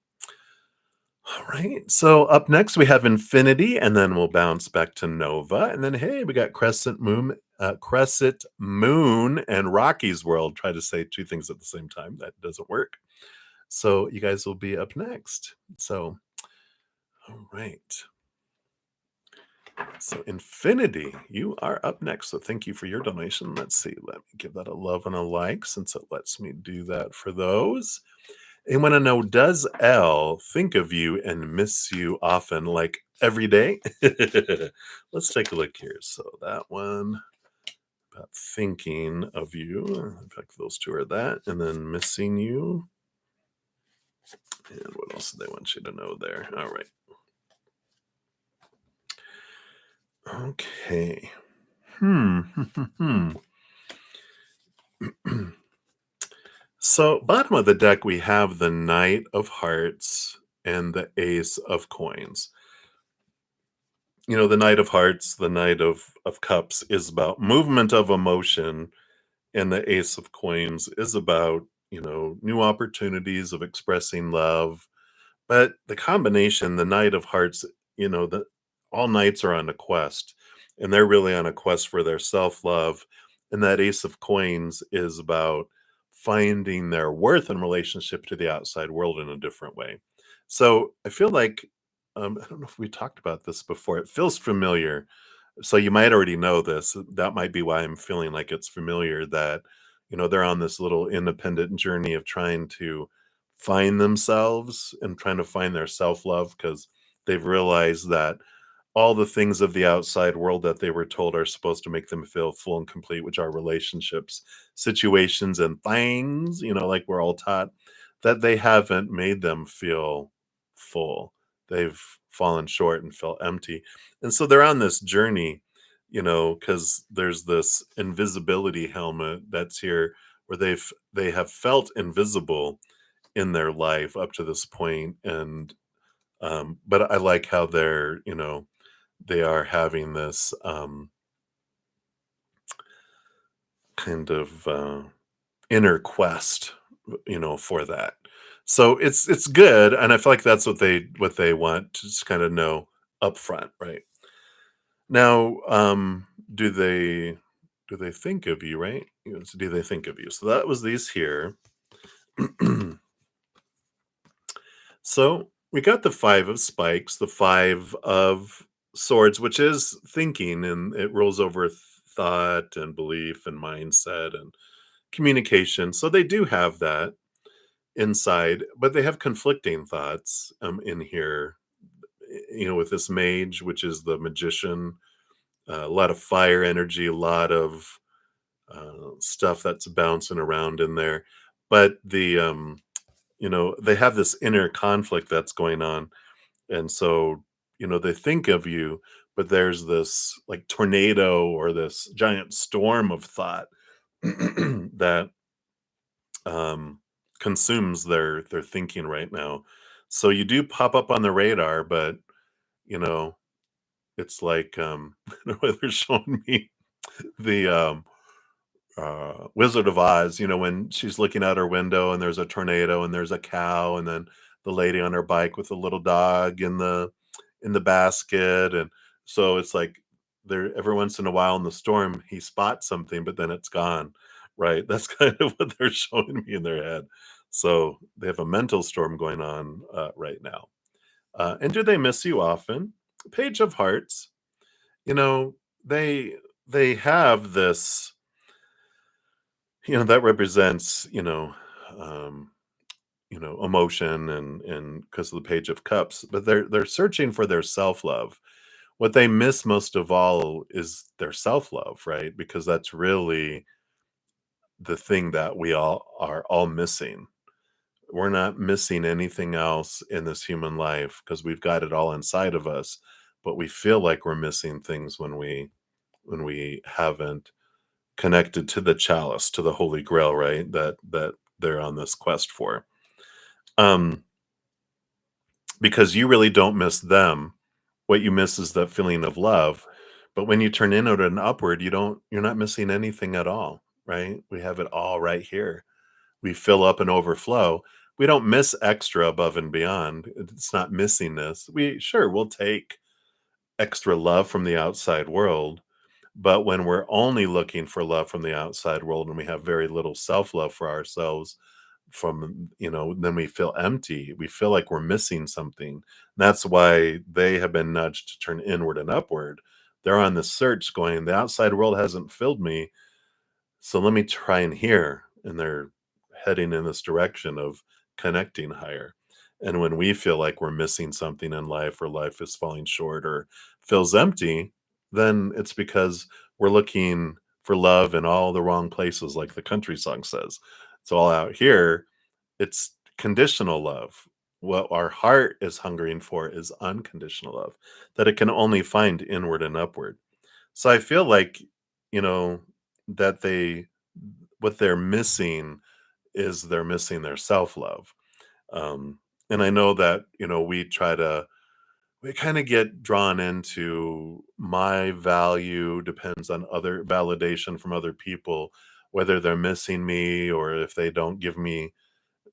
All right. So up next we have Infinity, and then we'll bounce back to Nova, and then hey, we got Crescent Moon, and Rocky's World. Try to say two things at the same time. That doesn't work. So you guys will be up next. So, all right. So Infinity, you are up next. So thank you for your donation. Let's see. Let me give that a love and a like since it lets me do that for those. They want to know, does L think of you and miss you often, like every day? Let's take a look here. So that one about thinking of you. In fact, those two are that. And then missing you. And what else do they want you to know there? All right. Okay. Hmm. So, bottom of the deck, we have the Knight of Hearts and the Ace of Coins. You know, the Knight of Hearts, the Knight of Cups is about movement of emotion, and the Ace of Coins is about, new opportunities of expressing love. But the combination, the Knight of Hearts, the all knights are on a quest, and they're really on a quest for their self-love. And that Ace of Coins is about finding their worth in relationship to the outside world in a different way. So I feel like I don't know if we talked about this before. It feels familiar. So you might already know this. That might be why I'm feeling like it's familiar that, they're on this little independent journey of trying to find themselves and trying to find their self-love because they've realized that all the things of the outside world that they were told are supposed to make them feel full and complete, which are relationships, situations, and things, like we're all taught, that they haven't made them feel full. They've fallen short and felt empty. And so they're on this journey, because there's this invisibility helmet that's here where they have felt invisible in their life up to this point. And but I like how they are having this kind of inner quest, for that. So it's good, and I feel like that's what they want to just kind of know upfront, right? Now, do they think of you, right? So do they think of you? So that was these here. So we got the Five of Spikes, the Five of Swords, which is thinking, and it rolls over thought and belief and mindset and communication. So they do have that inside, but they have conflicting thoughts in here. With this mage, which is the magician, a lot of fire energy, a lot of stuff that's bouncing around in there. But they have this inner conflict that's going on. And so, they think of you, but there's this like tornado or this giant storm of thought that consumes their thinking right now. So you do pop up on the radar, but you know, it's like they're showing me the Wizard of Oz, when she's looking out her window and there's a tornado and there's a cow and then the lady on her bike with the little dog in the basket. And so it's like there every once in a while in the storm he spots something, but then it's gone. Right. That's kind of what they're showing me in their head. So they have a mental storm going on right now. And do they miss you often? Page of Hearts, you know, they they have this, that represents, um, emotion and because of the Page of Cups, but they're searching for their self-love. What they miss most of all is their self-love, right? Because that's really the thing that we all are all missing. We're not missing anything else in this human life because we've got it all inside of us, but we feel like we're missing things when we haven't connected to the chalice, to the Holy Grail, right? That they're on this quest for. Um, because you really don't miss them. What you miss is that feeling of love. But when you turn inward and upward, you're not missing anything at all, right? We have it all right here. We fill up and overflow. We don't miss extra above and beyond. It's not missingness. We'll take extra love from the outside world, but when we're only looking for love from the outside world and we have very little self-love for ourselves, then we feel empty. We feel like we're missing something. That's why they have been nudged to turn inward and upward. They're on the search going, the outside world hasn't filled me, so let me try in here. And they're heading in this direction of connecting higher. And when we feel like we're missing something in life or life is falling short or feels empty, then it's because we're looking for love in all the wrong places, like the country song says. It's all out here. It's conditional love. What our heart is hungering for is unconditional love, that it can only find inward and upward. So I feel like, you know, that what they're missing is they're missing their self-love. Um, and I know that, we kind of get drawn into my value depends on other validation from other people, whether they're missing me or if they don't give me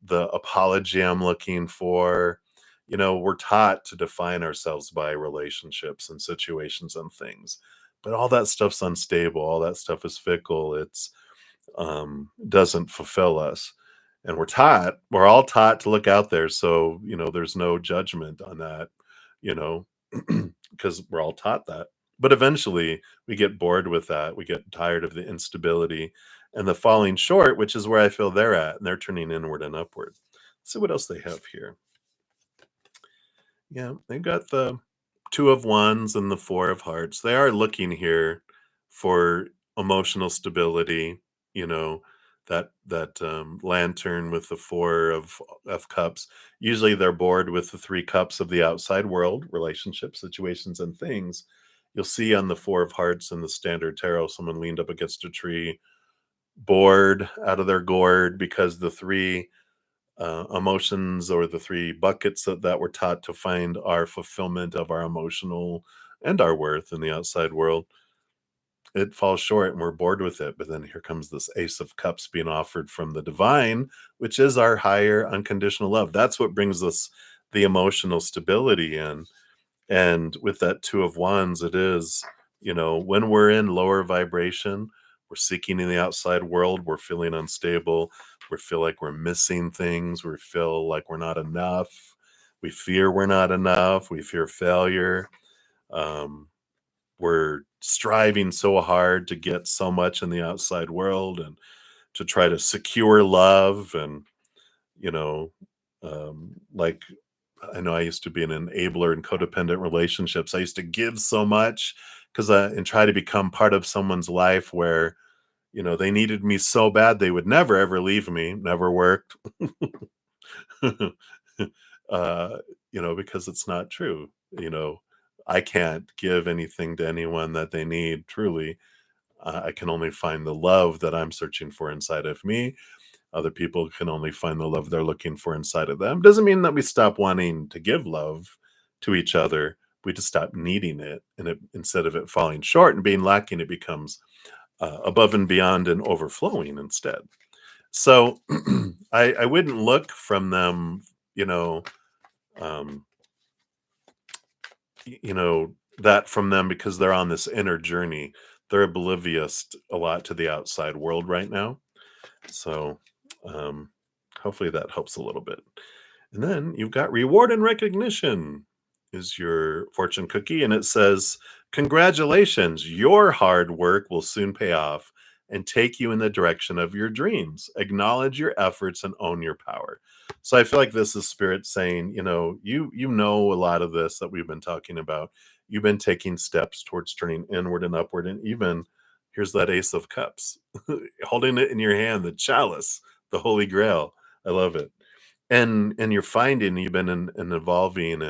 the apology I'm looking for. We're taught to define ourselves by relationships and situations and things, but all that stuff's unstable. All that stuff is fickle. It's doesn't fulfill us. And we're all taught to look out there. So, there's no judgment on that, you know, because we're all taught that. But eventually we get bored with that. We get tired of the instability and the falling short, which is where I feel they're at. And they're turning inward and upward. See what else they have here. Yeah, they've got the Two of Wands and the Four of Hearts. They are looking here for emotional stability, you know, that lantern with the Four of Cups. Usually they're bored with the Three Cups of the outside world, relationships, situations, and things. You'll see on the Four of Hearts in the standard tarot, someone leaned up against a tree, bored out of their gourd because the three emotions or the three buckets that we're taught to find our fulfillment of our emotional and our worth in the outside world, it falls short and we're bored with it. But then here comes this Ace of Cups being offered from the divine, which is our higher unconditional love. That's what brings us the emotional stability in. And with that Two of Wands, it is, when we're in lower vibration, we're seeking in the outside world, we're feeling unstable, we feel like we're missing things, we feel like we're not enough, we fear we're not enough, we fear failure. Um, we're striving so hard to get so much in the outside world and to try to secure love and, you know, like I know I used to be an enabler in codependent relationships. I used to give so much because and try to become part of someone's life where, they needed me so bad they would never ever leave me. Never worked. uh, because it's not true. You know, I can't give anything to anyone that they need truly. I can only find the love that I'm searching for inside of me. Other people can only find the love they're looking for inside of them. Doesn't mean that we stop wanting to give love to each other. We just stop needing it. And instead of it falling short and being lacking, it becomes above and beyond and overflowing instead. So I wouldn't look from them, you know, um, that from them because they're on this inner journey. They're oblivious a lot to the outside world right now. So um, hopefully that helps a little bit. And then you've got reward and recognition. is your fortune cookie, and it says, "Congratulations, your hard work will soon pay off and take you in the direction of your dreams. Acknowledge your efforts and own your power." So I feel like this is spirit saying, you know a lot of this that we've been talking about. You've been taking steps towards turning inward and upward, and even here's that Ace of Cups, holding it in your hand, the chalice, the Holy Grail. I love it. And you're finding you've been in evolving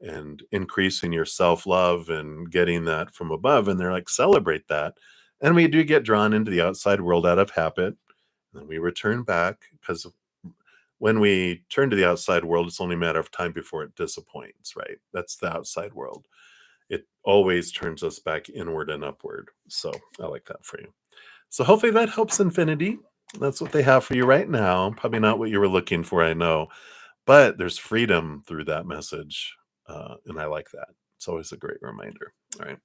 and increasing your self-love and getting that from above, and they're like, celebrate that. And we do get drawn into the outside world out of habit, and then we return back, because when we turn to the outside world, it's only a matter of time before it disappoints, right? That's the outside world. It always turns us back inward and upward. So I like that for you. So hopefully that helps, Infinity. That's what they have for you right now. Probably not what you were looking for, I know, but there's freedom through that message, and I like that. It's always a great reminder. All right.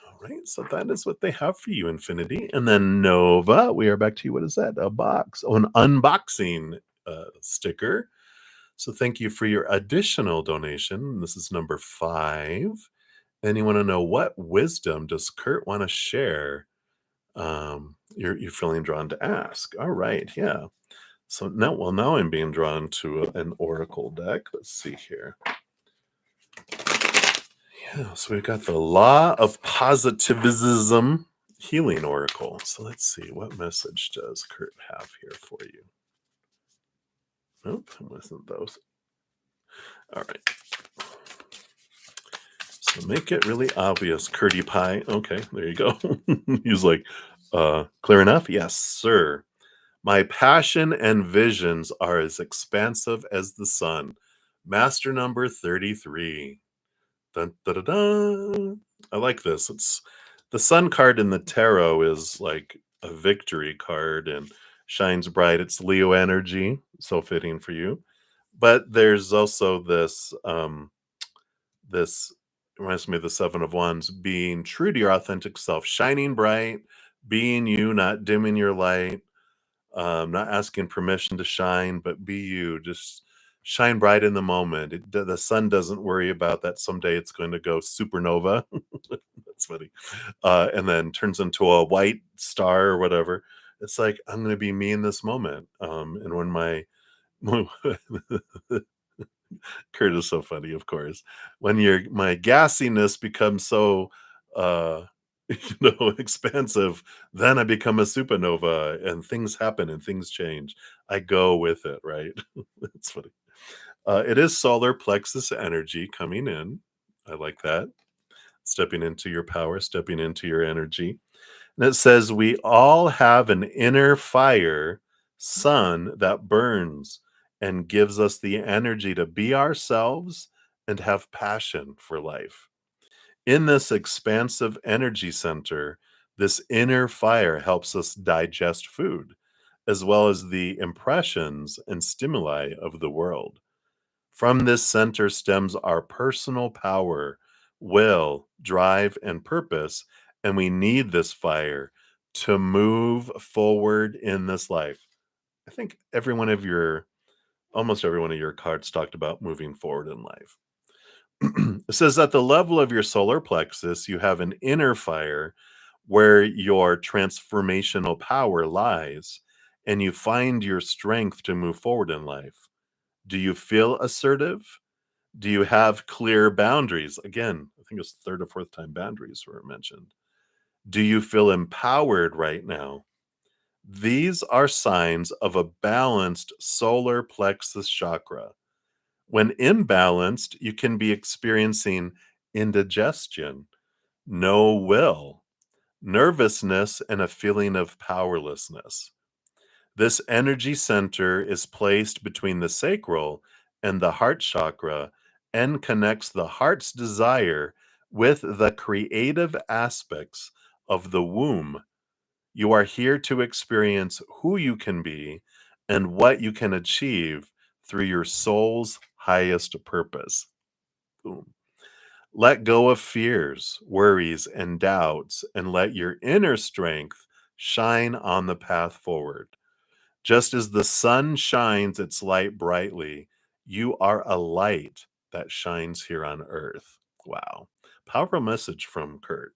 All right. So that is what they have for you, Infinity. And then Nova, we are back to you. What is that? A box. Oh, an unboxing sticker. So thank you for your additional donation. This is number 5. And you want to know, what wisdom does Kurt want to share? You're feeling drawn to ask. All right. Yeah. So now I'm being drawn to an oracle deck. Let's see here. Yeah, so we've got the Law of Positivism Healing Oracle. So let's see, what message does Kurt have here for you? Nope, it wasn't those. All right. So make it really obvious, Curdy Pie. Okay, there you go. He's like, clear enough? Yes, sir. My passion and visions are as expansive as the sun. Master number 33. Dun, da, da, da. I like this. It's the sun card in the tarot is like a victory card and shines bright. It's Leo energy, so fitting for you. But there's also this reminds me of the 7 of Wands, being true to your authentic self, shining bright, being you, not dimming your light, not asking permission to shine, but be you. Just shine bright in the moment. The sun doesn't worry about that someday it's going to go supernova. That's funny. And then turns into a white star or whatever. It's like, I'm going to be me in this moment. And when Kurt is so funny, of course. When my gassiness becomes so expansive, then I become a supernova and things happen and things change. I go with it, right? It's funny. It is solar plexus energy coming in. I like that. Stepping into your power, stepping into your energy. And it says, we all have an inner fire, sun that burns and gives us the energy to be ourselves and have passion for life. In this expansive energy center, this inner fire helps us digest food, as well as the impressions and stimuli of the world. From this center stems our personal power, will, drive, and purpose, and we need this fire to move forward in this life. I think almost every one of your cards talked about moving forward in life. It says, at the level of your solar plexus, you have an inner fire where your transformational power lies, and you find your strength to move forward in life. Do you feel assertive? Do you have clear boundaries? Again, I think it's the third or fourth time boundaries were mentioned. Do you feel empowered right now? These are signs of a balanced solar plexus chakra. When imbalanced, you can be experiencing indigestion, no will, nervousness, and a feeling of powerlessness. This energy center is placed between the sacral and the heart chakra and connects the heart's desire with the creative aspects of the womb. You are here to experience who you can be and what you can achieve through your soul's highest purpose. Boom. Let go of fears, worries, and doubts, and let your inner strength shine on the path forward. Just as the sun shines its light brightly, You are a light that shines here on earth. Wow. Powerful message from Kurt.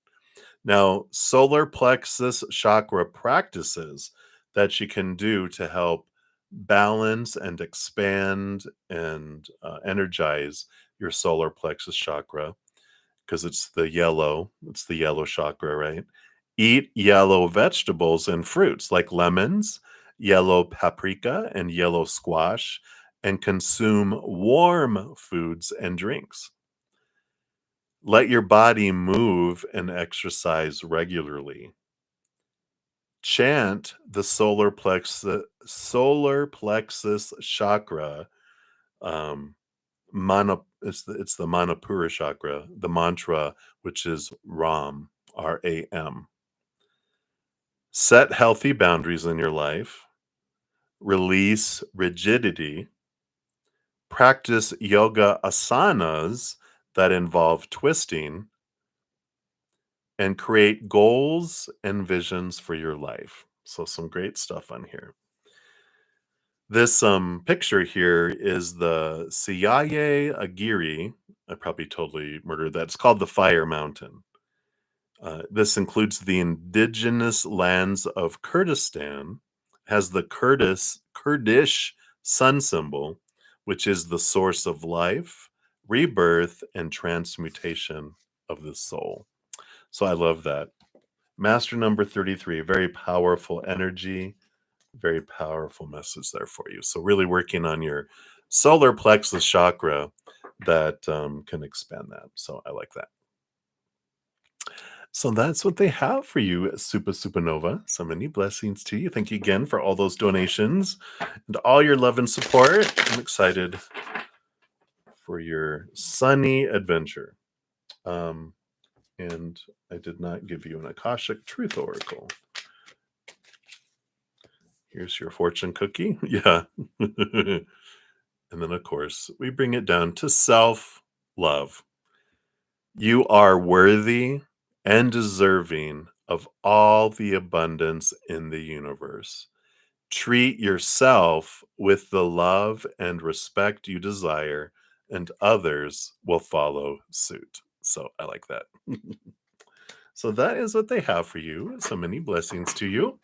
Now, solar plexus chakra practices that you can do to help balance and expand and energize your solar plexus chakra, because it's the yellow chakra, right? Eat yellow vegetables and fruits like lemons, yellow paprika, and yellow squash, and consume warm foods and drinks. Let your body move and exercise regularly. Chant the solar plexus chakra. It's the Manipura chakra, the mantra, which is Ram, RAM. Set healthy boundaries in your life. Release rigidity. Practice yoga asanas that involve twisting, and create goals and visions for your life. So some great stuff on here. This picture here is the Siyaye Agiri. I probably totally murdered that. It's called the Fire Mountain. This includes the indigenous lands of Kurdistan, has the Kurdish sun symbol, which is the source of life, rebirth, and transmutation of the soul. So I love that. Master number 33, very powerful energy, very powerful message there for you. So really working on your solar plexus chakra that can expand that. So I like that. So that's what they have for you, Supernova. So many blessings to you. Thank you again for all those donations and all your love and support. I'm excited for your sunny adventure. Um, and I did not give you an Akashic Truth Oracle. Here's your fortune cookie. Yeah. And then, of course, we bring it down to self love. You are worthy and deserving of all the abundance in the universe. Treat yourself with the love and respect you desire, and others will follow suit. So I like that. So that is what they have for you. So many blessings to you.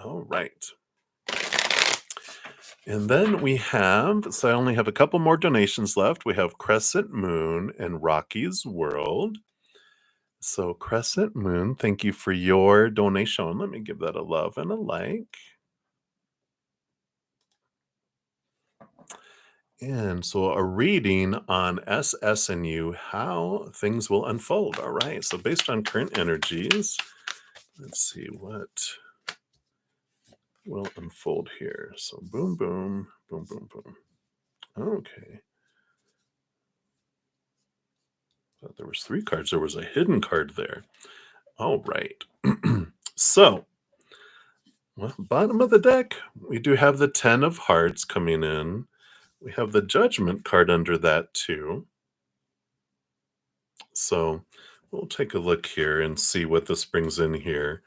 All right. And then we have, so I only have a couple more donations left. We have Crescent Moon and Rocky's World. So, Crescent Moon, thank you for your donation. Let me give that a love and a like. And so, a reading on SSNU, how things will unfold. All right. So, based on current energies, let's see what will unfold here. So, boom, boom, boom, boom, boom. Okay. Thought there was 3 cards. There was a hidden card there. All right. So, well, bottom of the deck, we do have the 10 of hearts coming in. We have the Judgment card under that too. So we'll take a look here and see what this brings in here.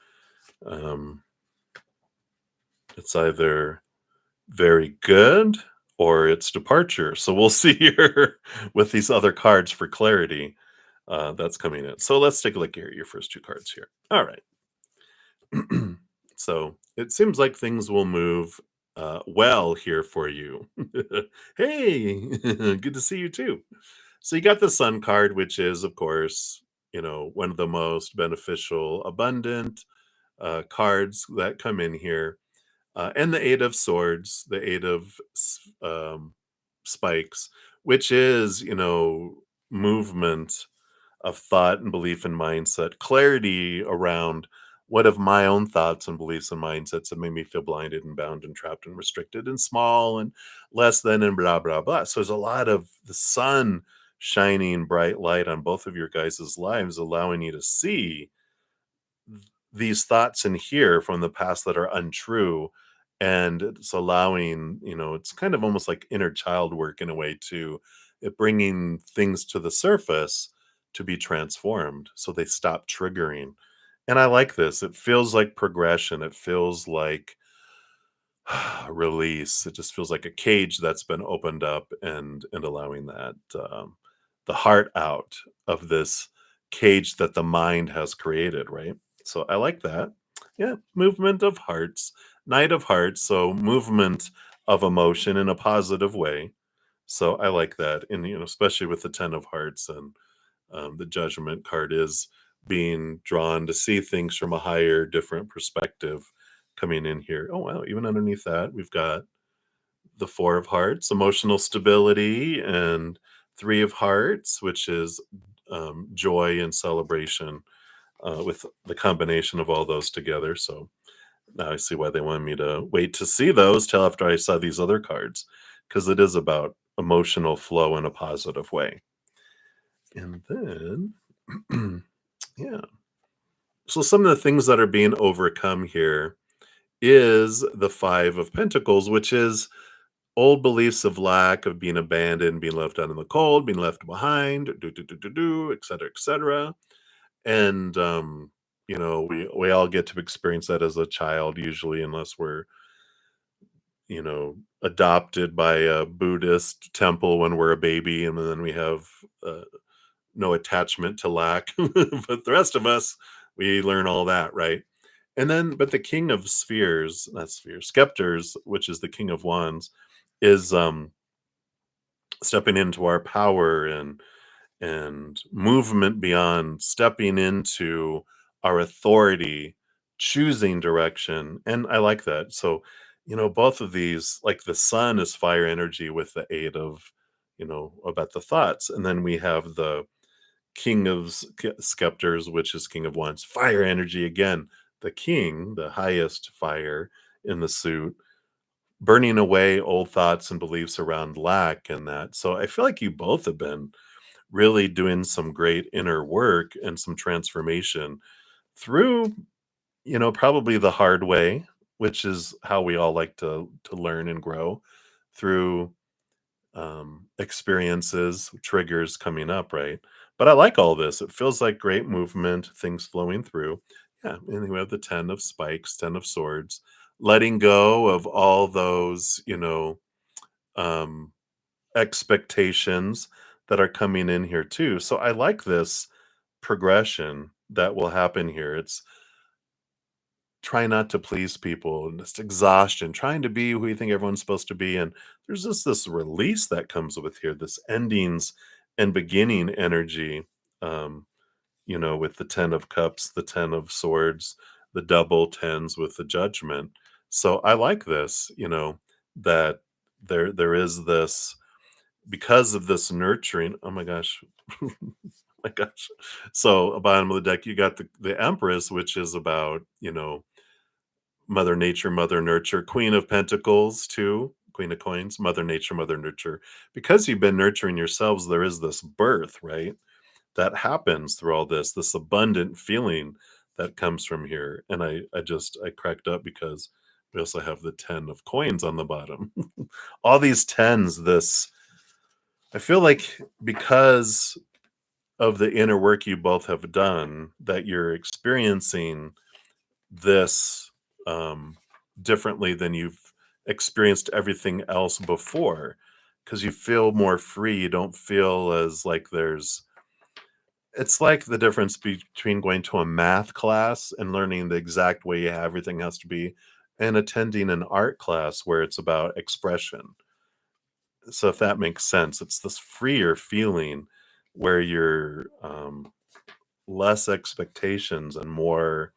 It's either very good or it's departure. So we'll see here with these other cards for clarity. That's coming in. So let's take a look here at your first 2 cards here. All right. So it seems like things will move well here for you. Hey, good to see you too. So you got the Sun card, which is, of course, one of the most beneficial, abundant cards that come in here. And the Eight of Swords, the Eight of Spikes, which is, movement of thought and belief and mindset, clarity around what of my own thoughts and beliefs and mindsets that made me feel blinded and bound and trapped and restricted and small and less than and blah, blah, blah. So there's a lot of the sun shining bright light on both of your guys' lives, allowing you to see these thoughts in here from the past that are untrue. And it's allowing, it's kind of almost like inner child work in a way too, it bringing things to the surface to be transformed so they stop triggering. And I like this. It feels like progression. It feels like release. It just feels like a cage that's been opened up, and allowing that the heart out of this cage that the mind has created, right? So I like that. Yeah, movement of hearts, Knight of Hearts, so movement of emotion in a positive way. So I like that, and especially with the Ten of Hearts, and the Judgment card is being drawn to see things from a higher, different perspective coming in here. Oh, wow. Even underneath that, we've got the Four of Hearts, emotional stability, and Three of Hearts, which is joy and celebration, with the combination of all those together. So now I see why they wanted me to wait to see those till after I saw these other cards, because it is about emotional flow in a positive way. And then, yeah. So some of the things that are being overcome here is the Five of Pentacles, which is old beliefs of lack, of being abandoned, being left out in the cold, being left behind, et cetera, et cetera. And we all get to experience that as a child, usually, unless we're adopted by a Buddhist temple when we're a baby, and then we have uh, no attachment to lack. But the rest of us, we learn all that, right? And then, but the king of spheres, not spheres, scepters, which is the king of wands, is stepping into our power, and movement beyond, stepping into our authority, choosing direction. And I like that. So, both of these, like the sun is fire energy with the eight of, about the thoughts. And then we have the king of scepters, which is king of wands, fire energy again. The king, the highest fire in the suit, burning away old thoughts and beliefs around lack and that. So I feel like you both have been really doing some great inner work and some transformation through, probably the hard way, which is how we all like to learn and grow through experiences, triggers coming up, right? But I like all this. It feels like great movement, things flowing through. Yeah, and then we have the 10 of spikes, 10 of swords, letting go of all those, um, expectations that are coming in here too. So I like this progression that will happen here. It's try not to please people, and it's exhaustion, trying to be who you think everyone's supposed to be. And there's just this release that comes with here, this endings and beginning energy. Um, with the 10 of cups, the 10 of swords, the double tens with the judgment. So I like this, that there is this, because of this nurturing. Oh my gosh. My gosh. So bottom of the deck, you got the Empress, which is about, Mother Nature, Mother Nurture, Queen of Pentacles too, Queen of Coins, Mother Nature, Mother Nurture. Because you've been nurturing yourselves, there is this birth, right? That happens through all this abundant feeling that comes from here. And I cracked up because we also have the 10 of coins on the bottom. All these tens, this, I feel like, because of the inner work you both have done, that you're experiencing this differently than you've experienced everything else before, because you feel more free. You don't feel as like there's, it's like the difference between going to a math class and learning the exact way everything has to be, and attending an art class where it's about expression. So if that makes sense, it's this freer feeling where you're less expectations and more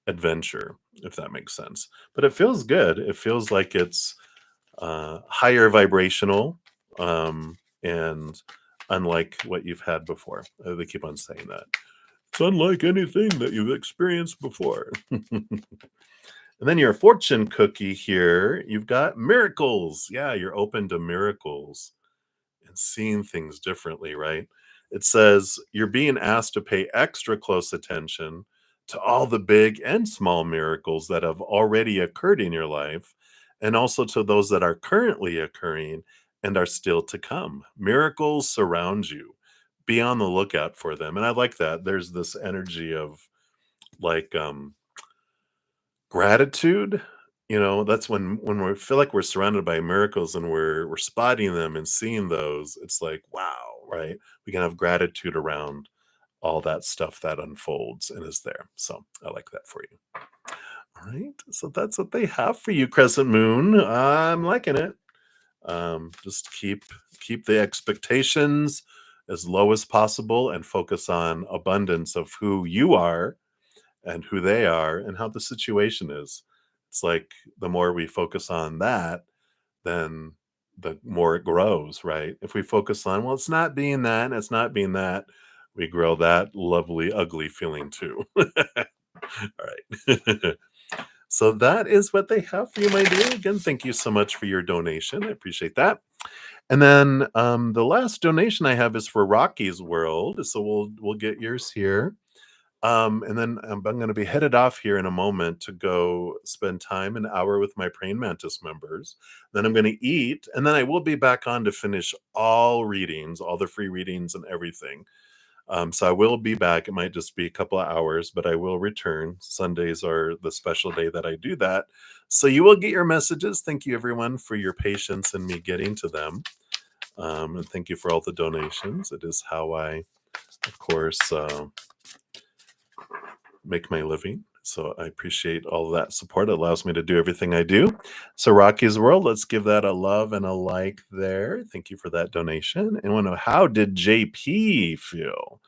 adventure, if that makes sense. But it feels good. It feels like it's higher vibrational, and unlike what you've had before. They keep on saying that. It's unlike anything that you've experienced before. And then your fortune cookie here, you've got miracles. Yeah, you're open to miracles and seeing things differently, right? It says you're being asked to pay extra close attention to all the big and small miracles that have already occurred in your life, and also to those that are currently occurring and are still to come. Miracles surround you. Be on the lookout for them. And I like that. There's this energy of like gratitude That's when we feel like we're surrounded by miracles and we're spotting them and seeing those. It's like, wow, right? We can have gratitude around all that stuff that unfolds and is there. So I like that for you. All right. So that's what they have for you, Crescent Moon. I'm liking it. Just keep the expectations as low as possible and focus on abundance of who you are and who they are and how the situation is. It's like the more we focus on that, then the more it grows, right? If we focus on, well, it's not being that, and it's not being that, we grow that lovely, ugly feeling too. All right. So that is what they have for you, my dear. Again, thank you so much for your donation. I appreciate that. And then the last donation I have is for Rocky's World. So we'll get yours here. And then I'm going to be headed off here in a moment to go spend time an hour with my Praying Mantis members. Then I'm going to eat, and then I will be back on to finish all readings, all the free readings and everything. So I will be back. It might just be a couple of hours, but I will return. Sundays are the special day that I do that. So you will get your messages. Thank you, everyone, for your patience in me getting to them. And thank you for all the donations. It is how I, of course, make my living. So I appreciate all of that support. It allows me to do everything I do. So Rocky's World, let's give that a love and a like there. Thank you for that donation. And want to know, how did JP feel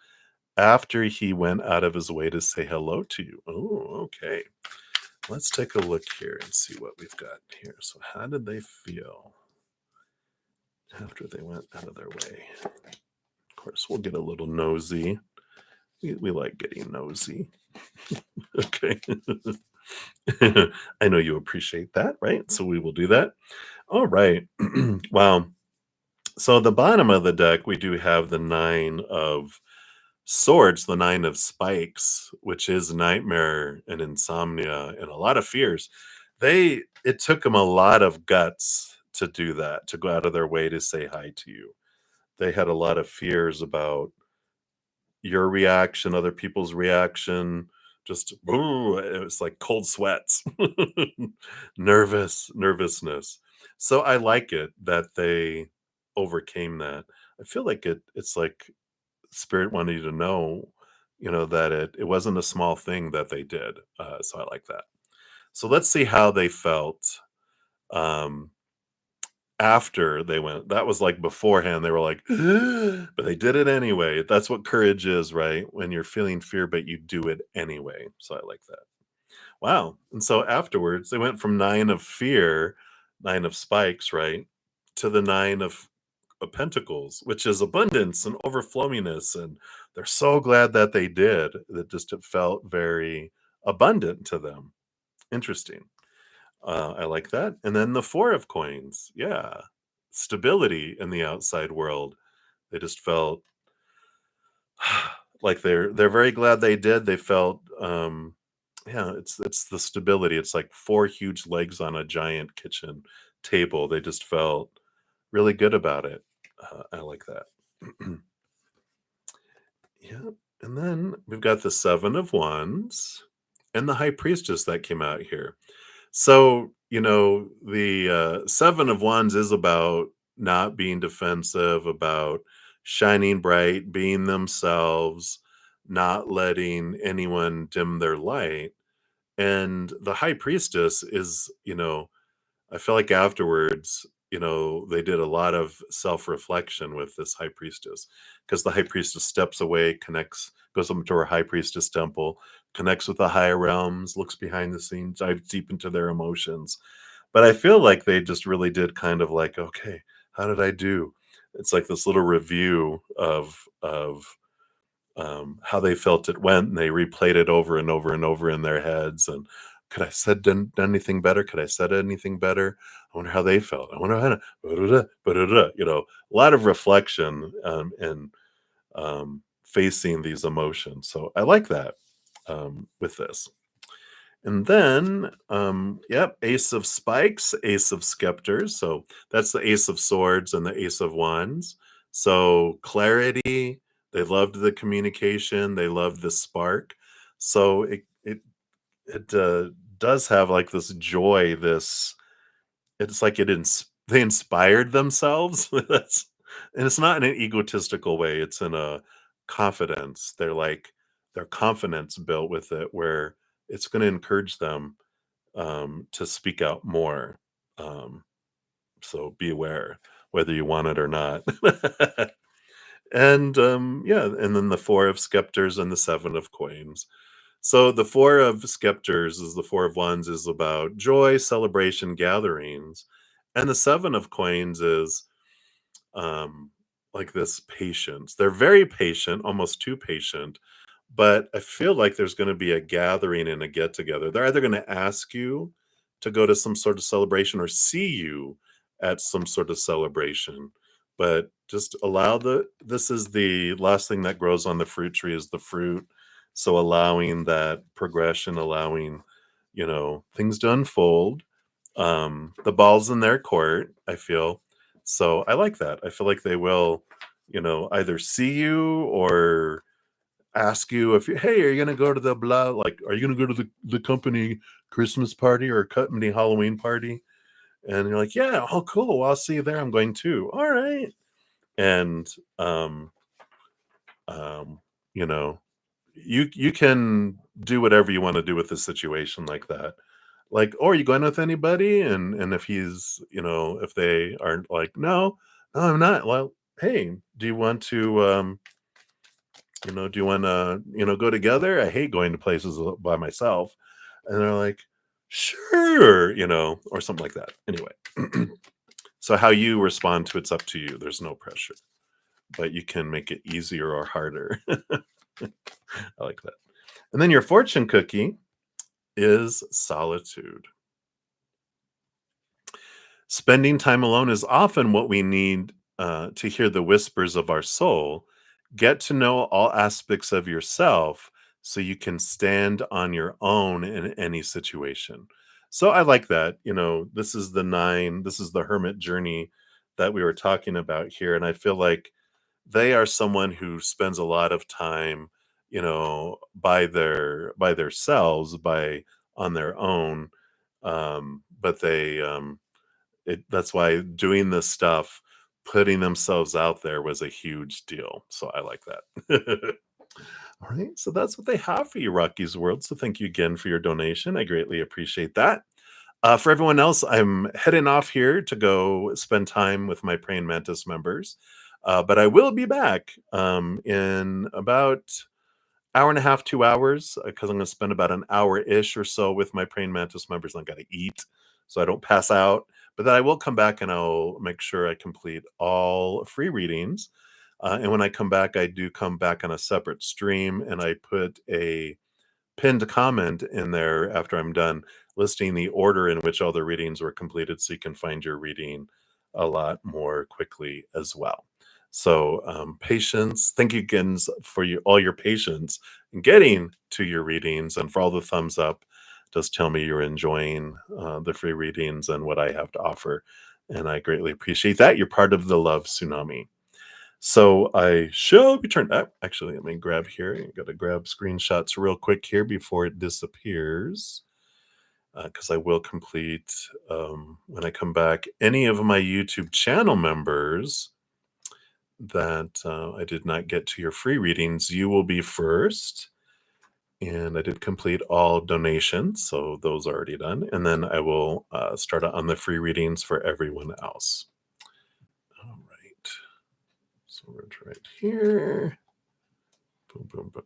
after he went out of his way to say hello to you? Oh, okay. Let's take a look here and see what we've got here. So how did they feel after they went out of their way? Of course, we'll get a little nosy. We like getting nosy. Okay. I know you appreciate that, right? So we will do that. All right. Wow. So the bottom of the deck, we do have the 9 of swords, the 9 of spikes, which is nightmare and insomnia and a lot of fears. It took them a lot of guts to do that, to go out of their way to say hi to you. They had a lot of fears about your reaction, other people's reaction, just ooh, it was like cold sweats, nervousness. So I like it that they overcame that. I feel like it's like spirit wanted you to know, that it wasn't a small thing that they did. So I like that. So let's see how they felt. Um, After they went, that was like beforehand, they were like, but they did it anyway. That's what courage is, right? When you're feeling fear, but you do it anyway. So I like that. Wow. And so afterwards, they went from 9 of fear, 9 of spikes, right? To the 9 of pentacles, which is abundance and overflowingness. And they're so glad that they did. That just it felt very abundant to them. Interesting. I like that. And then the 4 of coins. Yeah. Stability in the outside world. They just felt like they're very glad they did. They felt yeah, it's the stability. It's like 4 huge legs on a giant kitchen table. They just felt really good about it. I like that. Yeah. And then we've got the 7 of wands and the high priestess that came out here. So, the 7 of wands is about not being defensive, about shining bright, being themselves, not letting anyone dim their light. And the high priestess is, I feel like afterwards, they did a lot of self-reflection with this high priestess, because the high priestess steps away, connects, goes up to her high priestess temple, connects with the higher realms, looks behind the scenes, dives deep into their emotions. But I feel like they just really did kind of like, okay, how did I do? It's like this little review of how they felt it went, and they replayed it over and over and over in their heads. And could I said done anything better? Could I said anything better? I wonder how they felt. I wonder how to, a lot of reflection and facing these emotions. So I like that with this. And then, yep, Ace of Spikes, Ace of Scepters. So that's the Ace of Swords and the Ace of Wands. So clarity, they loved the communication, they loved the spark. So it does have like this joy, this it's like they inspired themselves. That's and it's not in an egotistical way, it's in a confidence. They're like their confidence built with it where it's gonna encourage them, to speak out more. Um, so be aware whether you want it or not. And, yeah, and then the 4 of scepters and the 7 of coins. So the 4 of scepters is the 4 of wands is about joy, celebration, gatherings, and the 7 of coins is, like this patience. They're very patient, almost too patient, but I feel like there's gonna be a gathering and a get together. They're either gonna ask you to go to some sort of celebration or see you at some sort of celebration, but just allow this is the last thing that grows on the fruit tree is the fruit. So allowing that progression, allowing, things to unfold. The ball's in their court, I feel. So I like that. I feel like they will, either see you or ask you if you, hey, are you gonna go to the blah? Like, are you gonna go to the company Christmas party or company Halloween party? And you're like, yeah, oh, cool. Well, I'll see you there. I'm going too. All right. And um, you know, you can do whatever you want to do with a situation like that. Like, oh, are you going with anybody? And if he's, if they aren't like, no, no, I'm not. Well, hey, do you want to do you want to, go together? I hate going to places by myself. And they're like, sure, or something like that. Anyway. So how you respond to it's up to you. There's no pressure, but you can make it easier or harder. I like that. And then your fortune cookie is solitude. Spending time alone is often what we need to hear the whispers of our soul. Get to know all aspects of yourself so you can stand on your own in any situation. So I like that. This is this is the hermit journey that we were talking about here. And I feel like they are someone who spends a lot of time, by their selves, by on their own. But that's why doing this stuff, putting themselves out there was a huge deal. So I like that. All right. So that's what they have for you, Rocky's World. So thank you again for your donation. I greatly appreciate that. For everyone else, I'm heading off here to go spend time with my Praying Mantis members. But I will be back in about hour and a half, 2 hours, because I'm going to spend about an hour ish or so with my Praying Mantis members. I got to eat so I don't pass out. But then I will come back and I'll make sure I complete all free readings. And when I come back, I do come back on a separate stream and I put a pinned comment in there after I'm done listing the order in which all the readings were completed so you can find your reading a lot more quickly as well. So patience. Thank you again for all your patience in getting to your readings and for all the thumbs up. Just tell me you're enjoying the free readings and what I have to offer. And I greatly appreciate that. You're part of the love tsunami. So I shall return. Actually, let me grab here. I got to grab screenshots real quick here before it disappears. Because I will complete, when I come back, any of my YouTube channel members that I did not get to your free readings, you will be first. And I did complete all donations, so those are already done. And then I will start on the free readings for everyone else. All right. So we're right here. Boom, boom, boom.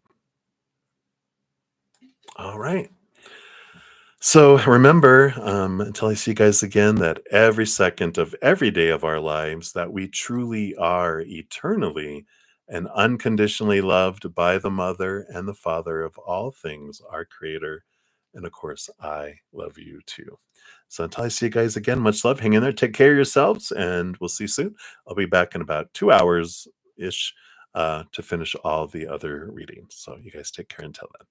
All right. So remember, until I see you guys again, that every second of every day of our lives, that we truly are eternally and unconditionally loved by the Mother and the Father of all things, our Creator. And of course, I love you too. So until I see you guys again, much love. Hang in there. Take care of yourselves, and we'll see you soon. I'll be back in about 2 hours ish to finish all the other readings. So you guys take care until then.